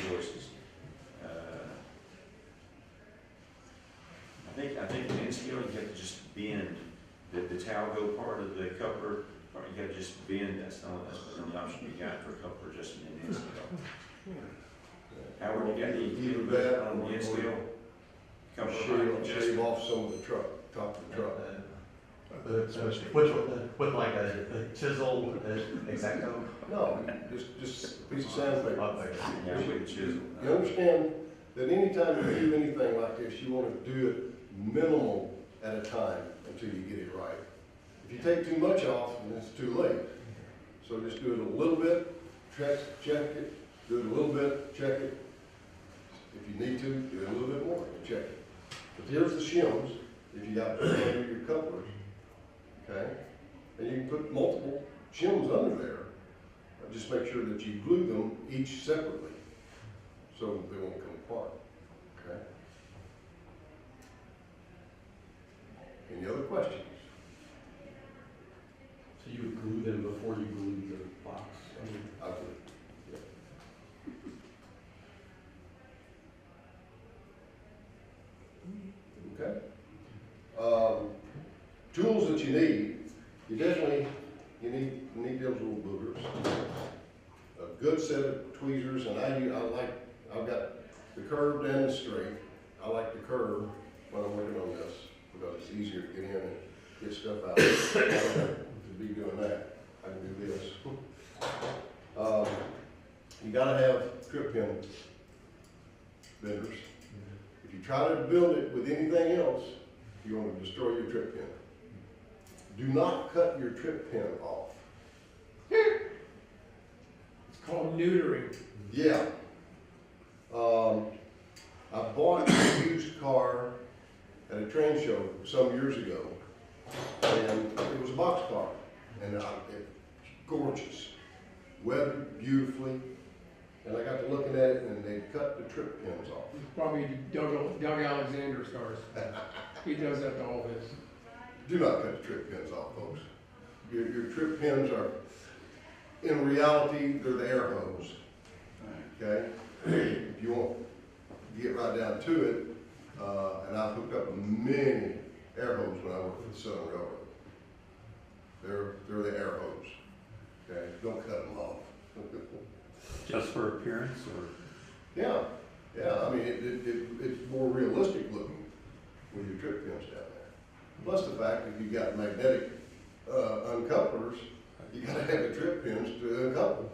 choices. I think the N scale, you have to just bend the talgo part of the coupler. Or you got to just bend. That's the only option you got for a coupler adjustment in N scale. either that On the or scale. Couple of shave off some of the top of the truck. With like a chisel, X-Acto. No, just a piece of sandpaper. Yeah, with a chisel. You understand that anytime you do anything like this, you want to do it minimal at a time until you get it right. If you take too much off, then it's too late. So just do it a little bit, check it, do it a little bit, check it. If you need to, do it a little bit more and check it. But here's the shims, if you got to put under your couplers, okay? And you can put multiple shims under there. Just make sure that you glue them each separately so they won't come apart, okay? Any other questions? So you would glue them before you glue the box? I would, yeah. Okay. Tools that you need, you definitely, you need those little boogers. A good set of tweezers, and I've got the curved and the straight. I like the curve when I'm working on this because it's easier to get in and get stuff out. I don't have to be doing that. I can do this. You gotta have trip pin benders. If you try to build it with anything else, you're going to destroy your trip pin. Do not cut your trip pin off. It's called neutering. Yeah. I bought a used car at a train show some years ago, and it was a box car, and it's gorgeous, weathered beautifully, and I got to looking at it, and they cut the trip pins off. Probably Doug Alexander's cars. He does that to all his. Do not cut the trip pins off, folks. Your trip pins are, in reality, they're the air hose. Okay? If you want to get right down to it, and I've hooked up many air hoses when I worked for the Southern Railroad. They're the air hose. Okay? Don't cut them off. Just for appearance, or? Yeah. I mean, it's more realistic looking with your trip pins down there. Plus the fact that you've got magnetic uncouplers, you got to have the trip pins to uncouple.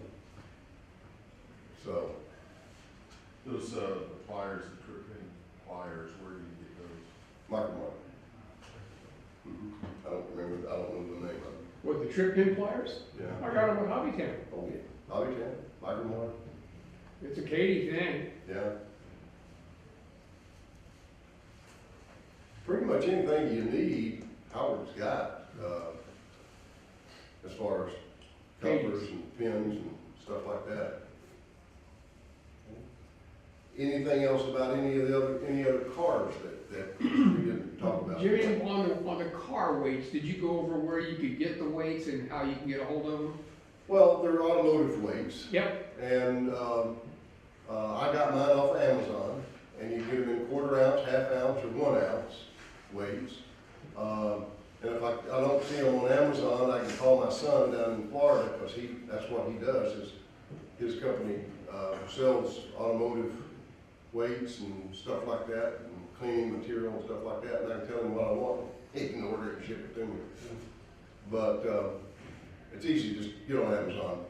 So. Those pliers, the trip pin pliers, where do you get those? Micro. I don't know the name of it. What, the trip pin pliers? Yeah. I got them at Hobby Town. Oh, yeah. Hobby Town, Micro. It's a Katie thing. Yeah. Pretty much anything you need, Howard's got, as far as couplers and pins and stuff like that. Anything else about any other cars that we didn't talk about? Jimmy, on the car weights, did you go over where you could get the weights and how you can get a hold of them? Well, they're automotive weights. Yep. And I got mine off Amazon, and you get them in 1/4 ounce, 1/2 ounce, or 1 ounce weights. And if I don't see them on Amazon, I can call my son down in Florida, because that's what he does, is his company sells automotive weights and stuff like that, and cleaning material and stuff like that, and I can tell him what I want. He can order it and ship it to me. But it's easy, just get on Amazon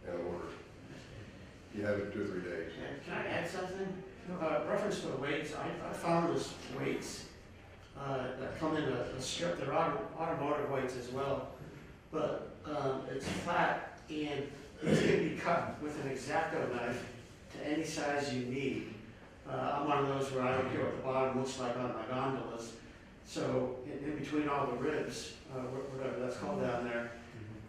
and order it. You have it 2 or 3 days. Can I add something? Reference to the weights, I found those weights that come in a strip, they're automotive weights as well, but it's flat and it can be cut with an X-Acto knife to any size you need. I'm one of those where I don't care what the bottom looks like on my gondolas, so in between all the ribs, whatever that's called down there,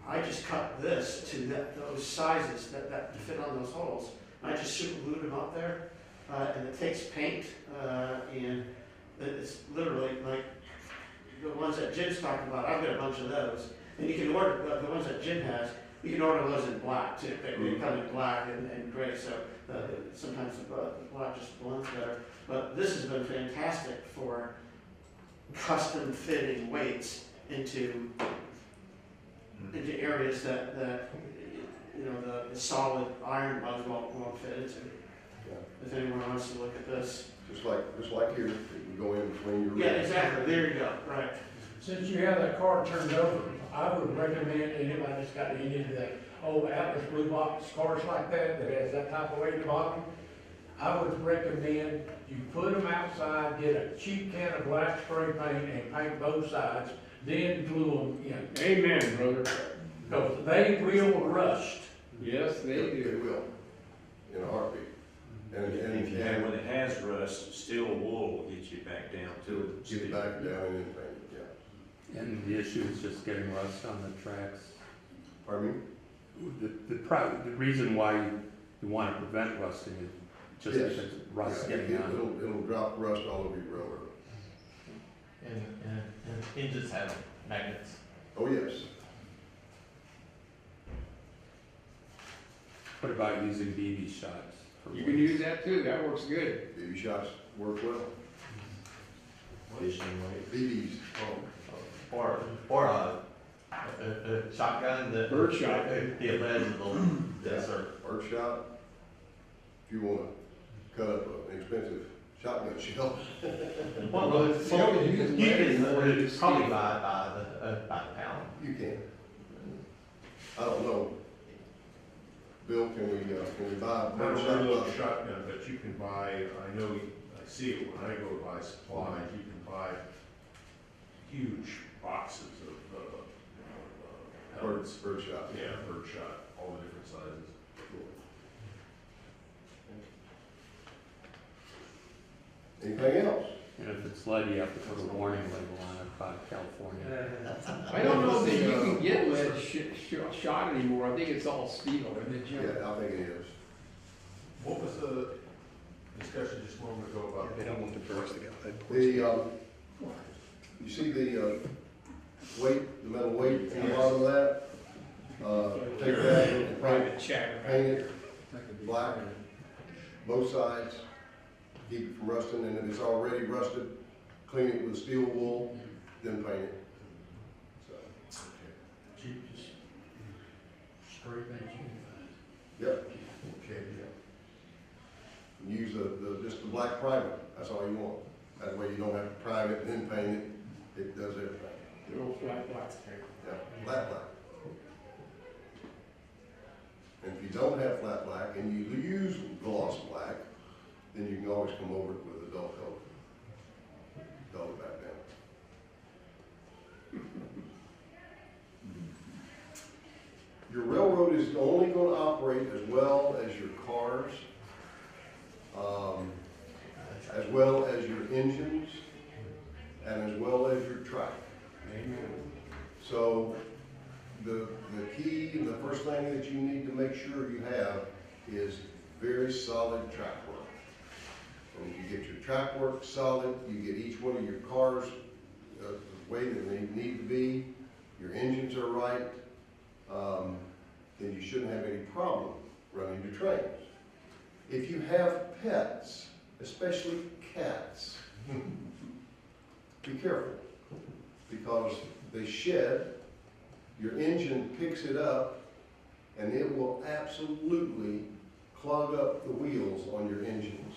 I just cut this to those sizes that fit on those holes. I just super glued them up there, and it takes paint, and it's literally like the ones that Jim's talking about. I've got a bunch of those, and you can order the ones that Jim has. You can order those in black too. They come in black and gray, so sometimes the black just blends better. But this has been fantastic for custom fitting weights into areas that you know the solid iron bugs won't fit into. if anyone wants to look at this. Just like here, you can go in between your. Yeah, exactly, there you go, right. Since you have that car turned over, I would recommend anybody that's got any of the old Atlas blue box cars like that, that has that type of weight at the bottom, I would recommend you put them outside, get a cheap can of black spray paint and paint both sides, then glue them in. Amen, brother. Because they will rust. Yes, they They do. will, in a heartbeat. And If you have, when it has rust, steel wool will get you back down to it. get it back down and anything, yeah. And the issue is just getting rust on the tracks. Pardon me? The reason why you want to prevent rusting is just Yes. because rust's Yeah, getting on. it'll drop rust all over your railroad. And engines have magnets. Oh, yes. What about using BB shots? for You can weights? use that too, that works good. BB shots work well. Fishing weight. BBs, Or a shotgun that. Bird shot. The little desert. bird shot. If you wanna cut up an expensive shotgun shell. Well, you can use you can lead. probably buy the pound. You can. I don't know. Bill, can we buy a Not bird a shot? reload shotgun, but you can buy, I know, I see it when I go to buy supplies, you can buy huge boxes of, pellets. Bird shot. Yeah, bird shot, all the different sizes. Anything else? And if it's lead, you have to put a warning label on it by California. I don't know that you can get lead shot anymore, I think it's all steel, isn't it, Jim? Yeah, I think it is. What was the discussion just a moment ago about? They don't want the birds to get lead You see the weight, the metal weight in the bottom of that? Take that and Private check. paint it black, both sides, keep it from rusting, and if it's already rusted, clean it with steel wool, then paint it. So, Cheapest spray paint you can find. yep. Okay, yeah. Use just the black primer, that's all you want. That way you don't have to prime it and then paint it, it does everything. The old flat black. Yeah, flat black. And if you don't have flat black and you use gloss black, then you can always come over it with a dull coat. Dull it back down. Your railroad is only going to operate as well as your cars, as well as your engines, and as well as your track. So the key, and the first thing that you need to make sure you have is very solid track work. And if you get your track work solid, you get each one of your cars the way that they need to be, your engines are right, then you shouldn't have any problem running your trains. If you have pets, especially cats, be careful, because they shed, your engine picks it up, and it will absolutely clog up the wheels on your engines.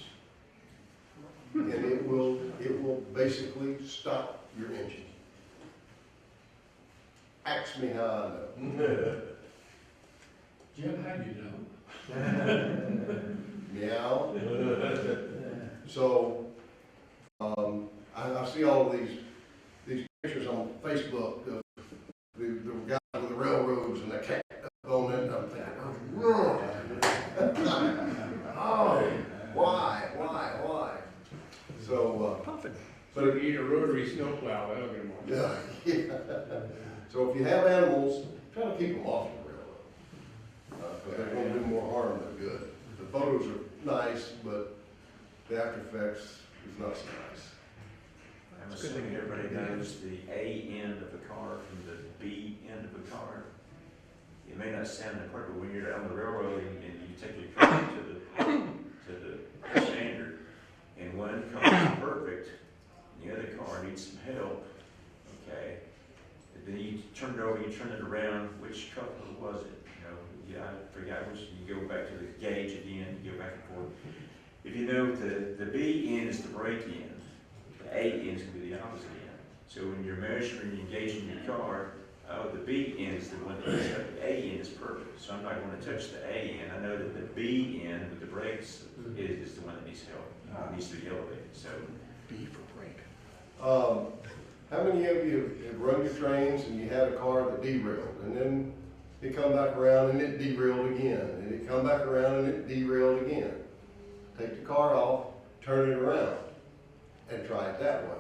And it will basically stop your engine. Ask me how I know. Jim, how do you know? Meow. So, I see all these pictures on Facebook of the guys with the railroads and the cat up on it, and I'm thinking, oh, why? So, So if you need a rotary snowplow, that'll get them on. yeah. So if you have animals, try to keep them off the railroad, because they're going to do more harm than good. The photos are nice, but the after effects is not so nice. I'm assuming everybody knows the A end of a car from the B end of a car. It may not sound important, but when you're on the railroad and you take your car to the standard, and one car is perfect, and the other car needs some help, okay? And then you turn it over, you turn it around, which coupler was it? You know, yeah, I forgot which, you go back to the gauge at the end, you go back and forth. if you know the B end is the brake end, the A end is gonna be the opposite end. So when you're measuring, and engaging your car, oh, the B end is the one that's up, the A end is perfect. So I'm not gonna touch the A end. I know that the B end with the brakes is the one that needs help, needs to be elevated, so. B for brake. How many of you have run your trains and you had a car that derailed, and then it come back around and it derailed again, and it come back around and it derailed again? Take the car off, turn it around, and try it that way.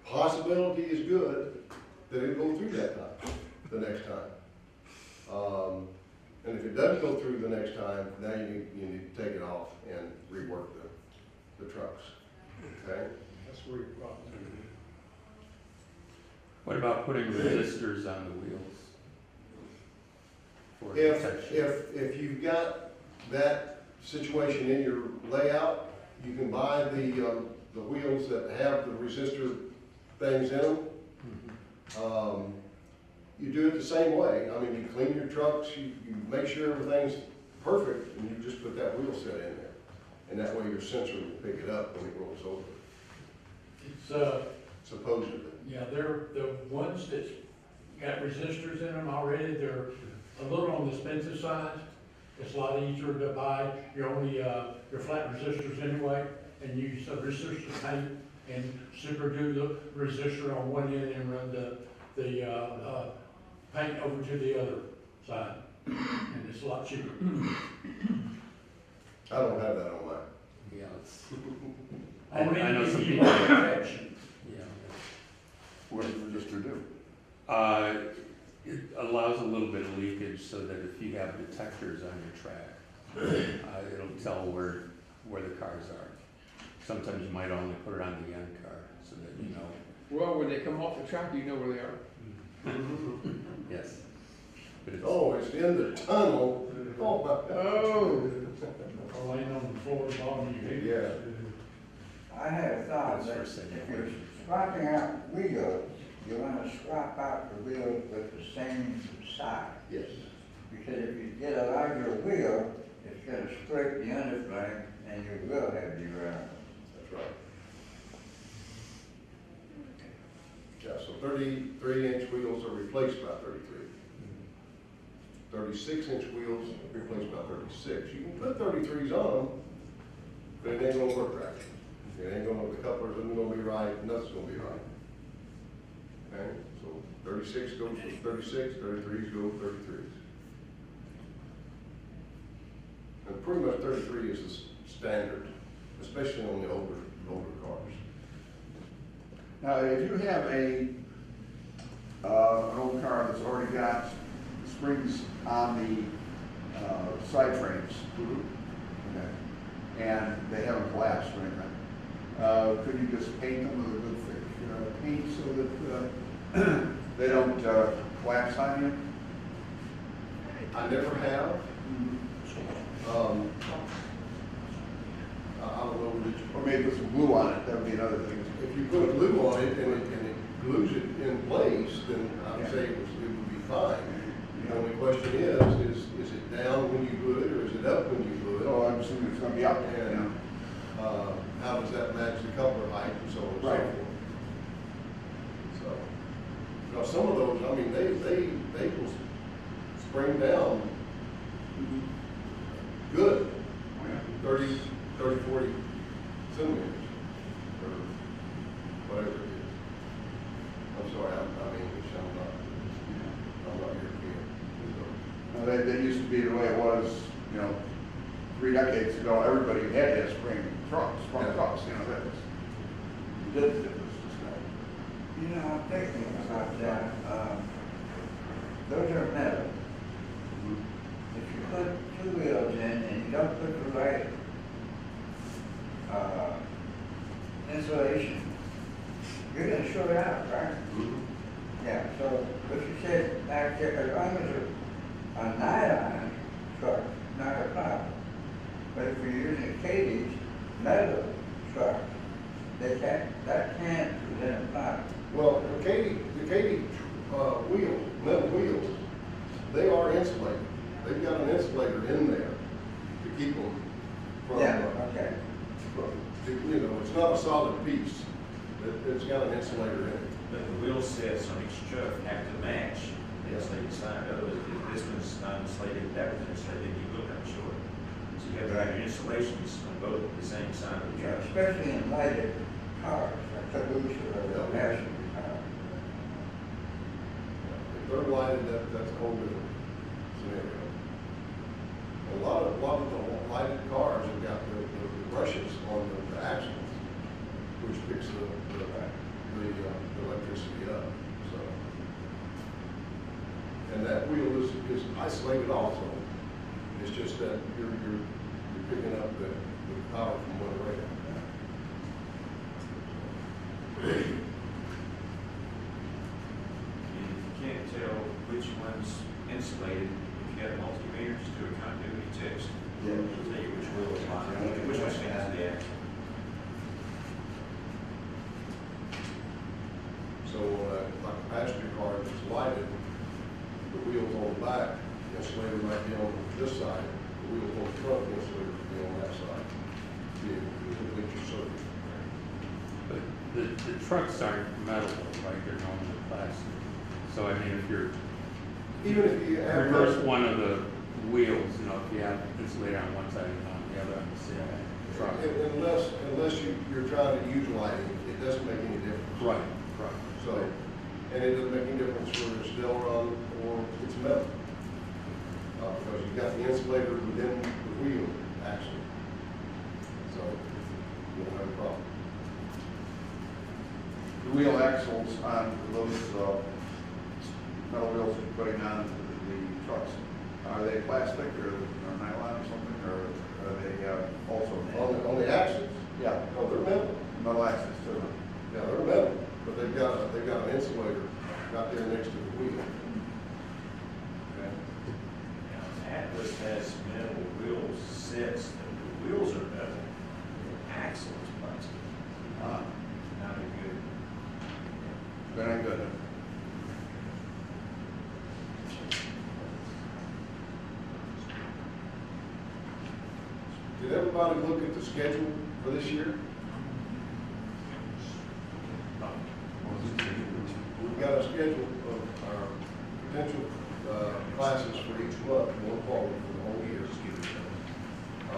Possibility is good that it'll go through that time, the next time. And if it doesn't go through the next time, now you need to take it off and rework the trucks, okay? That's where your problem is. What about putting resistors on the wheels? For protection? If you've got that situation in your layout, you can buy the wheels that have the resistor things in them. You do it the same way. I mean, you clean your trucks, you make sure everything's perfect, and you just put that wheel set in there. And that way your sensor will pick it up when it rolls over. It's, supposedly. yeah, they're the ones that's got resistors in them already. They're a little on the expensive side. It's a lot easier to buy. You're only, your flat resistors anyway, and use a resistor paint and super glue the resistor on one end and run the paint over to the other side. And it's a lot cheaper. I don't have that on mine. Yeah, it's, I know some you people. want protection. Yeah. What does the resistor do? It allows a little bit of leakage so that if you have detectors on your track, it'll tell where the cars are. Sometimes you might only put it on the end car so that you know. Well, when they come off the track, you know where they are. Yes. But it's, Oh, it's in the tunnel. Oh, my. Oh. Or laying on the floor, bottom of your head. Yeah. I had a thought That's that for if second you're grade. swapping out wheels, you want to swap out the wheels with the same size. Yes. Because if you get a larger wheel, it's going to scrape the underframe and you will have derailment. That's right. Yeah, so 33-inch wheels are replaced by 33. 36-inch wheels replaced by 36. You can put 33s on them, but it ain't gonna work right. It ain't gonna, the couplers isn't gonna be right, nothing's gonna be right. Okay, so 36 goes with 36, 33s go with 33s. And pretty much 33 is the standard, especially on the older cars. Now, if you have an old car that's already got springs on the side frames, okay, and they haven't collapsed or anything, could you just paint them with a good thick paint so that they don't collapse on you? I never have. I don't know that you. Or maybe put some glue on it, that would be another thing. If you put glue on it and it glues it in place, then I would say it would be fine. The only question is it down when you glue it or is it up when you glue it? Oh, I'm assuming it's gonna be up. And how does that match the coupler height and so on and so Right. forth? So, now some of those, I mean, they will spring down good, 30, 40 centimeters, or whatever it is. I'm sorry, I'm English, I'm not European. That used to be the way it was, 3 decades ago. Everybody had to have sprung trucks, that was, you did it. You know, I'm thinking about that. Those are metal. If you put 2 wheels in and you don't put the right insulation, you're going to short out, right? Yeah, so what you said back there, as long as it's a nylon truck, not a problem. But if you're using a Katie's metal truck, that can't present a problem. Well, the Katie metal wheels, they are insulated. They've got an insulator in there to keep them from, Yeah, okay. you know, it's not a solid piece. It's got an insulator in it. But the wheel sets on each truck have to match the insulated side. Otherwise, if this one's not insulated, that one's insulated, you will come short. So you have to have your insulations on both the same side of the Yeah, truck. especially in lighted cars, like Toulouse or a passenger car. If they're lighted, that's a whole different scenario. A lot of the lighted cars have got the brushes on the axles, which picks the electricity up, so. And that wheel is isolated also. It's just that you're picking up the power from one rail. And if you can't tell which one's insulated, if you have a multimeter, just do a continuity test. Yeah. It'll tell you which wheel is live, which one's fits the axle. So, like a passenger car that's lighted, the wheels on the back, the insulator might be on this side, the wheels on the front, the insulator would be on that side. Be a complete circuit. But the trucks aren't metal, right, they're normally plastic. So I mean, if you're, Even if you have. reverse one of the wheels, you know, if you have insulator on one side and on the other on the same truck. Unless you're trying to use lighting, it doesn't make any difference. Right. So, and it doesn't make any difference whether it's Delron or it's metal. Because you've got the insulator within the wheel, actually. So, you don't have a problem. The wheel axles on those metal wheels you're putting on the trucks, are they plastic or nylon or something, or are they also? On the axles? Yeah. No, they're metal. Metal axles too. Yeah, they're metal, but they've got an insulator right there next to the wheel. Okay. Now, Atlas has metal wheel sets, the wheels are metal, the axle is plastic. Not a good. Very good. Did everybody look at the schedule for this year? We've got a schedule of our potential classes for each month going forward for the whole year. I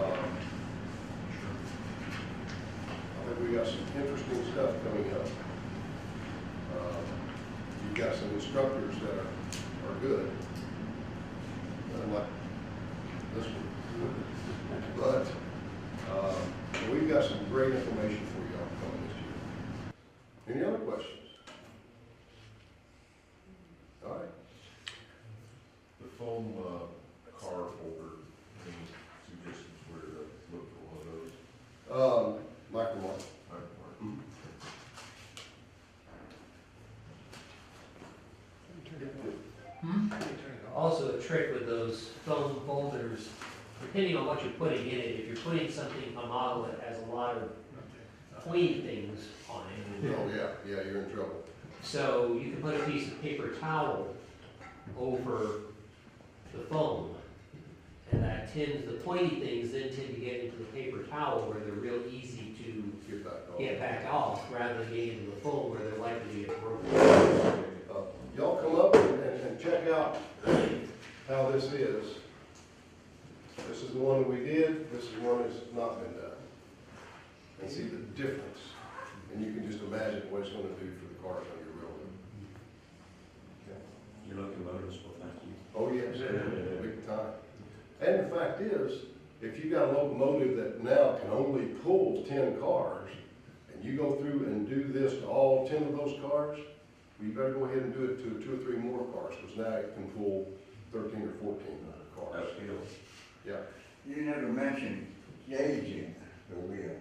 think we got some interesting stuff coming up. You've got some instructors that are good, unlike this one. But we've got some great information for y'all coming this year. Any other questions? All right. The foam card holder, any suggestions where to look for one of those? Micro-mark. Also, a trick with those foam folders, depending on what you're putting in it, if you're putting something, a model that has a lot of pointy things on it. Oh, yeah, you're in trouble. So you can put a piece of paper towel over the foam. And that tends, the pointy things then tend to get into the paper towel where they're real easy to get back off, rather than getting into the foam where they're likely to get broken. Y'all come up and check out how this is. This is the one that we did, this is one that's not been done. And see the difference. And you can just imagine what it's gonna do for the cars on your railroad. Your locomotives will thank you. Oh, yes, big time. And the fact is, if you got a locomotive that now can only pull 10 cars, and you go through and do this to all 10 of those cars, well, you better go ahead and do it to 2 or 3 more cars, because now it can pull 13 or 14 cars. Uphill. Yeah. You never mentioned gauging the wheel.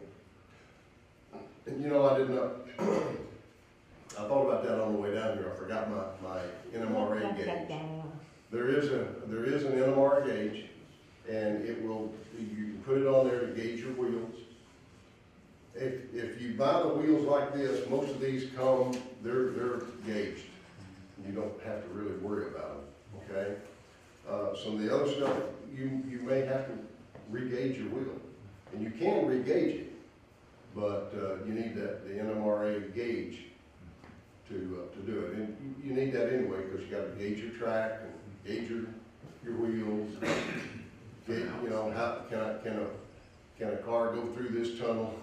And you know, I did not, I thought about that on the way down here. I forgot my NMRA gauge. There is an NMRA gauge, and it will, you can put it on there to gauge your wheels. If you buy the wheels like this, most of these come, they're gauged. You don't have to really worry about them, okay? Some of the other stuff, you may have to re-gauge your wheel. And you can re-gauge it, but, you need the NMRA gauge to do it. And you need that anyway, because you gotta gauge your track and gauge your wheels. Gauge, you know, how, can a car go through this tunnel?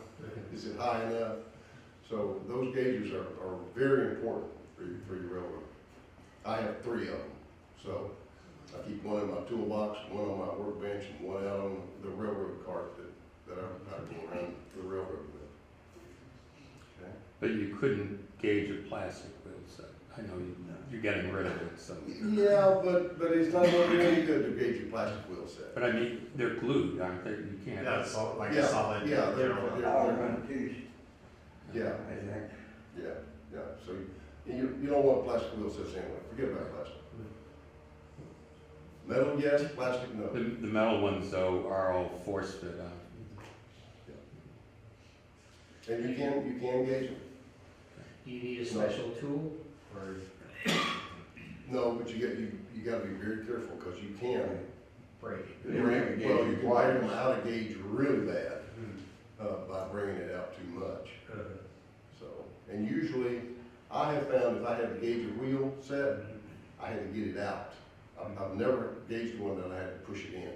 Is it high enough? So those gauges are very important for your railroad. I have 3 of them, so I keep one in my toolbox, one on my workbench, and one out on the railroad cart that I go around the railroad with. Okay? But you couldn't gauge a plastic wheel set. I know you're getting rid of it, so. Yeah, but it's not gonna do any good to gauge your plastic wheel set. But I mean, they're glued, aren't they? You can't. Yeah, it's all like Yeah, a solid. yeah, they're- I'll run too, Yeah, I think. yeah, so you don't want plastic wheel sets anyway, forget about plastic. Metal, yes, plastic, no. The metal ones though are all force fit out. And you can gauge them. Do you need a special tool, or No, but you gotta be very careful, because you can. break it? Well, you can wire them out of gauge really bad, by bringing it out too much. So, and usually, I have found if I had to gauge a wheel set, I had to get it out. I've never gauged one that I had to push it in.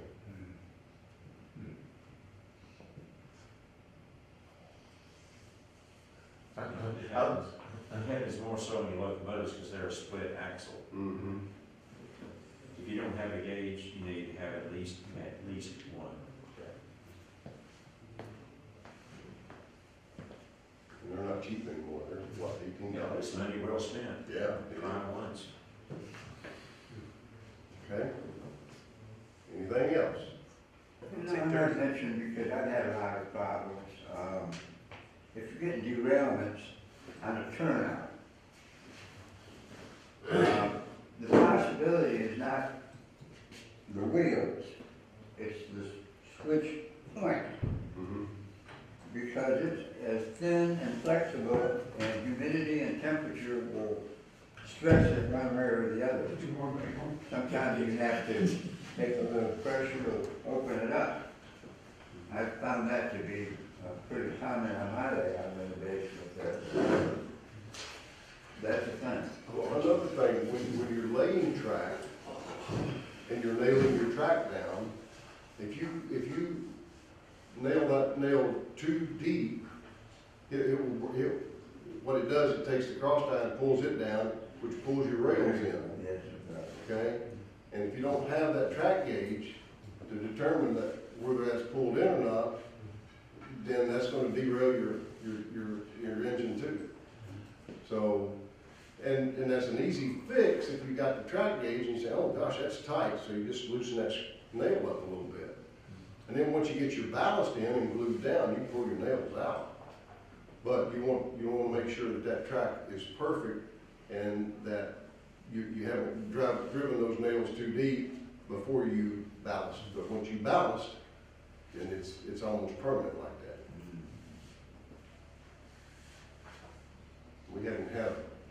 That is more so in your locomotives because they're a split axle. Mm-hmm. If you don't have a gauge, you need to have at least one. And they're not cheap anymore, they're what, $18? It's money well spent. Yeah. Try once. Okay. Anything else? No, I'm not mentioning because I've had a lot of problems. If you're getting derailments on a turnout, the possibility is not the wheels, it's the switch point. Mm-hmm. Because it's as thin and flexible, and humidity and temperature will stress it one way or the other. Sometimes you have to take a little pressure to open it up. I've found that to be pretty common on my layout renovation with that. That's the thing. Well, another thing, when you're laying track and you're nailing your track down, if you nail too deep, what it does, it takes the cross tie and pulls it down, which pulls your rails in. Yes, it does. Okay? And if you don't have that track gauge to determine that whether that's pulled in or not, then that's going to derail your engine too. So, and that's an easy fix if you got the track gauge and you say, oh gosh, that's tight. So you just loosen that nail up a little bit. And then once you get your ballast in and glued down, you can pull your nails out. But you want to make sure that track is perfect and that you haven't driven those nails too deep before you ballast. But once you ballast, then it's almost permanent like that.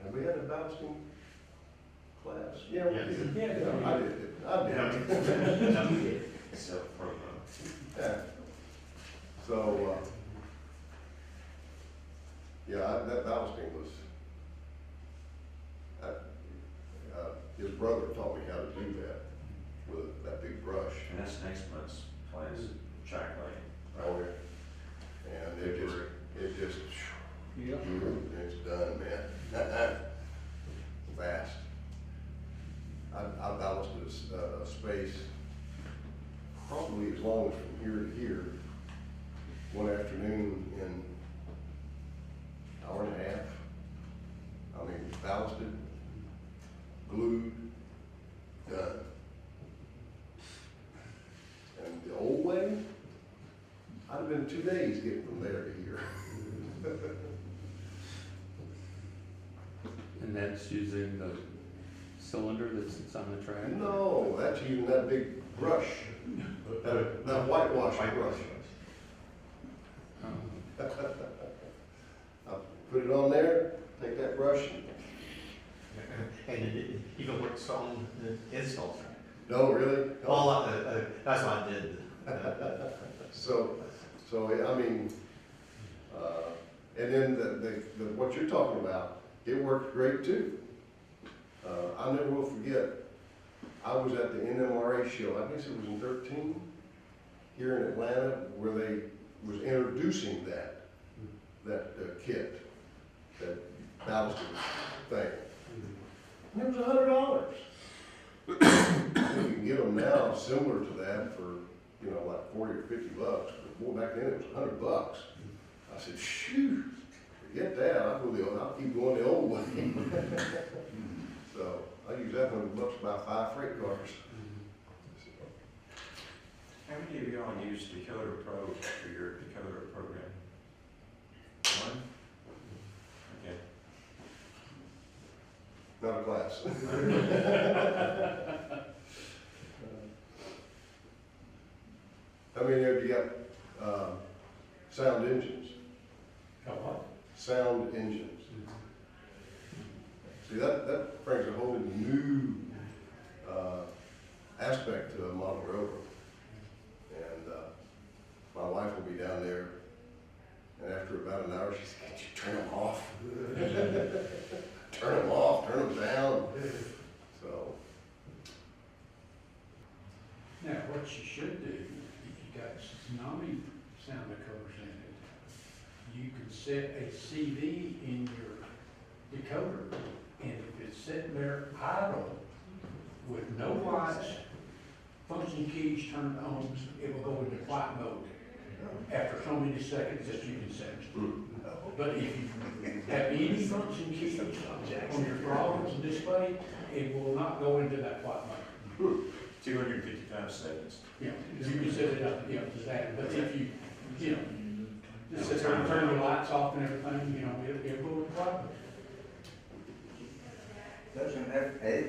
Have we had a ballasting class? Yeah, we did. Yeah. I did. Self-program. Yeah. So, that ballasting was, his brother taught me how to do that with that big brush. And that's next month's class, track lane. Oh, yeah. And it just, Yep. it's done, man. Fast. I ballasted a space probably as long as from here to here, one afternoon in an hour and a half. I mean, ballasted, glued, done. And the old way, I'd have been 2 days getting from there to here. And that's using the cylinder that sits on the track? No, that's using that big brush, that whitewash brush. Oh. I put it on there, take that brush, And it even works on the install track. no, really? Well, that's what I did So, I mean, and then what you're talking about, it works great too. I never will forget, I was at the NMRA show, I guess it was in 13, here in Atlanta, where they was introducing that kit, that ballasting thing. And it was $100. You can get them now similar to that for, you know, like 40 or 50 bucks. But boy, back then it was $100. I said, shoo, forget that. I'll keep going the old way. So I use that $100 to buy 5 freight cars. How many of y'all use Dakota Pro for your Dakota program? One? Okay. Not a class. How many of you got sound engines? What? Sound engines. See, that brings a whole new aspect to a model rover. And my wife will be down there, and after about an hour, she says, "Can't you turn them off?" Turn them off, turn them down. So. Now, what you should do, if you got tsunami sound decoders in it, you can set a CD in your decoder, and if it's sitting there idle with no lights, function keys turned on, it will go into flight mode after so many seconds that you can set. But if you have any function keys on your throttles and display, it will not go into that flight mode. 255 seconds. Yeah, you can set it up, you know, to that, but if you know, just sit there and turn the lights off and everything, you know, it'll go into flight mode. Does an F8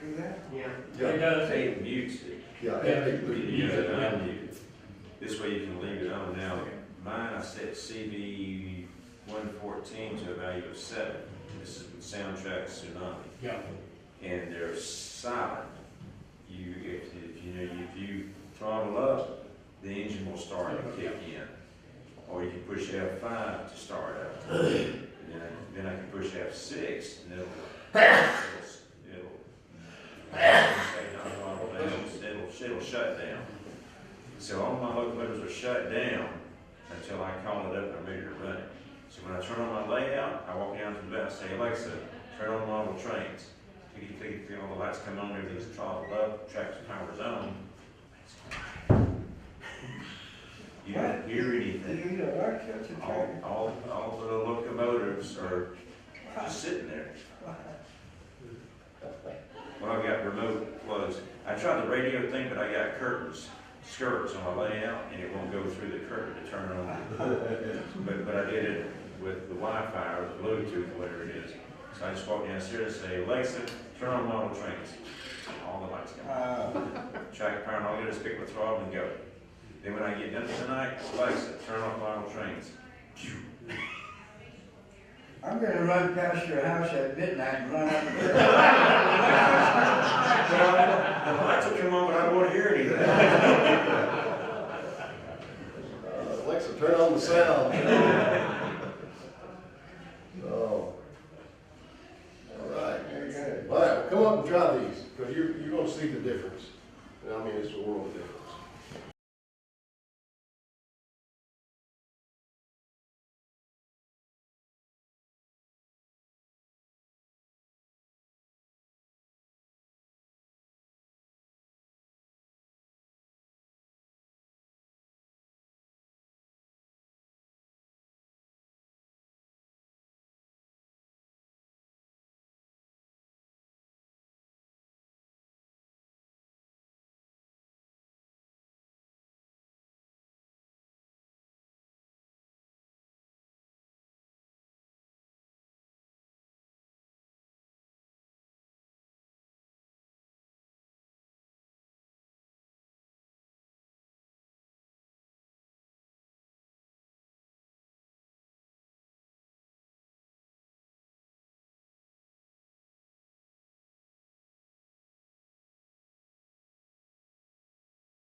do that? Yeah. It does. It mutes it. Yeah. You gotta unmute it. This way you can leave it on. Now, mine, I set CV 114 to a value of 7. This is with Soundtrack Tsunami. Yeah. And they're silent. If you throttle up, the engine will start and kick in. Or you can push F5 to start up. And then I can push F6 and it'll shut down. So all my locomotives are shut down until I call it up and I'm ready to run it. So when I turn on my layout, I walk down to the bed and say, "Alexa, turn on model trains." Click, click, click, all the lights come on, everything's throttled up, track's power's on. You don't hear anything. All the locomotives are just sitting there. Well, I've got remote close. I tried the radio thing, but I got skirts on my layout, and it won't go through the curtain to turn on. But I did it with the Wi-Fi or the Bluetooth, whatever it is. So I just walk downstairs and say, "Alexa, turn on model trains." All the lights come on. Track power, and all I do is pick my throttle and go. Then when I get done tonight, Alexa, turn off model trains. I'm gonna run past your house at midnight and run up the The lights will come on, but I don't want to hear anything. Alexa, turn on the sound. Oh. All right. Very good. All right, well, come up and try these, because you're going to see the difference.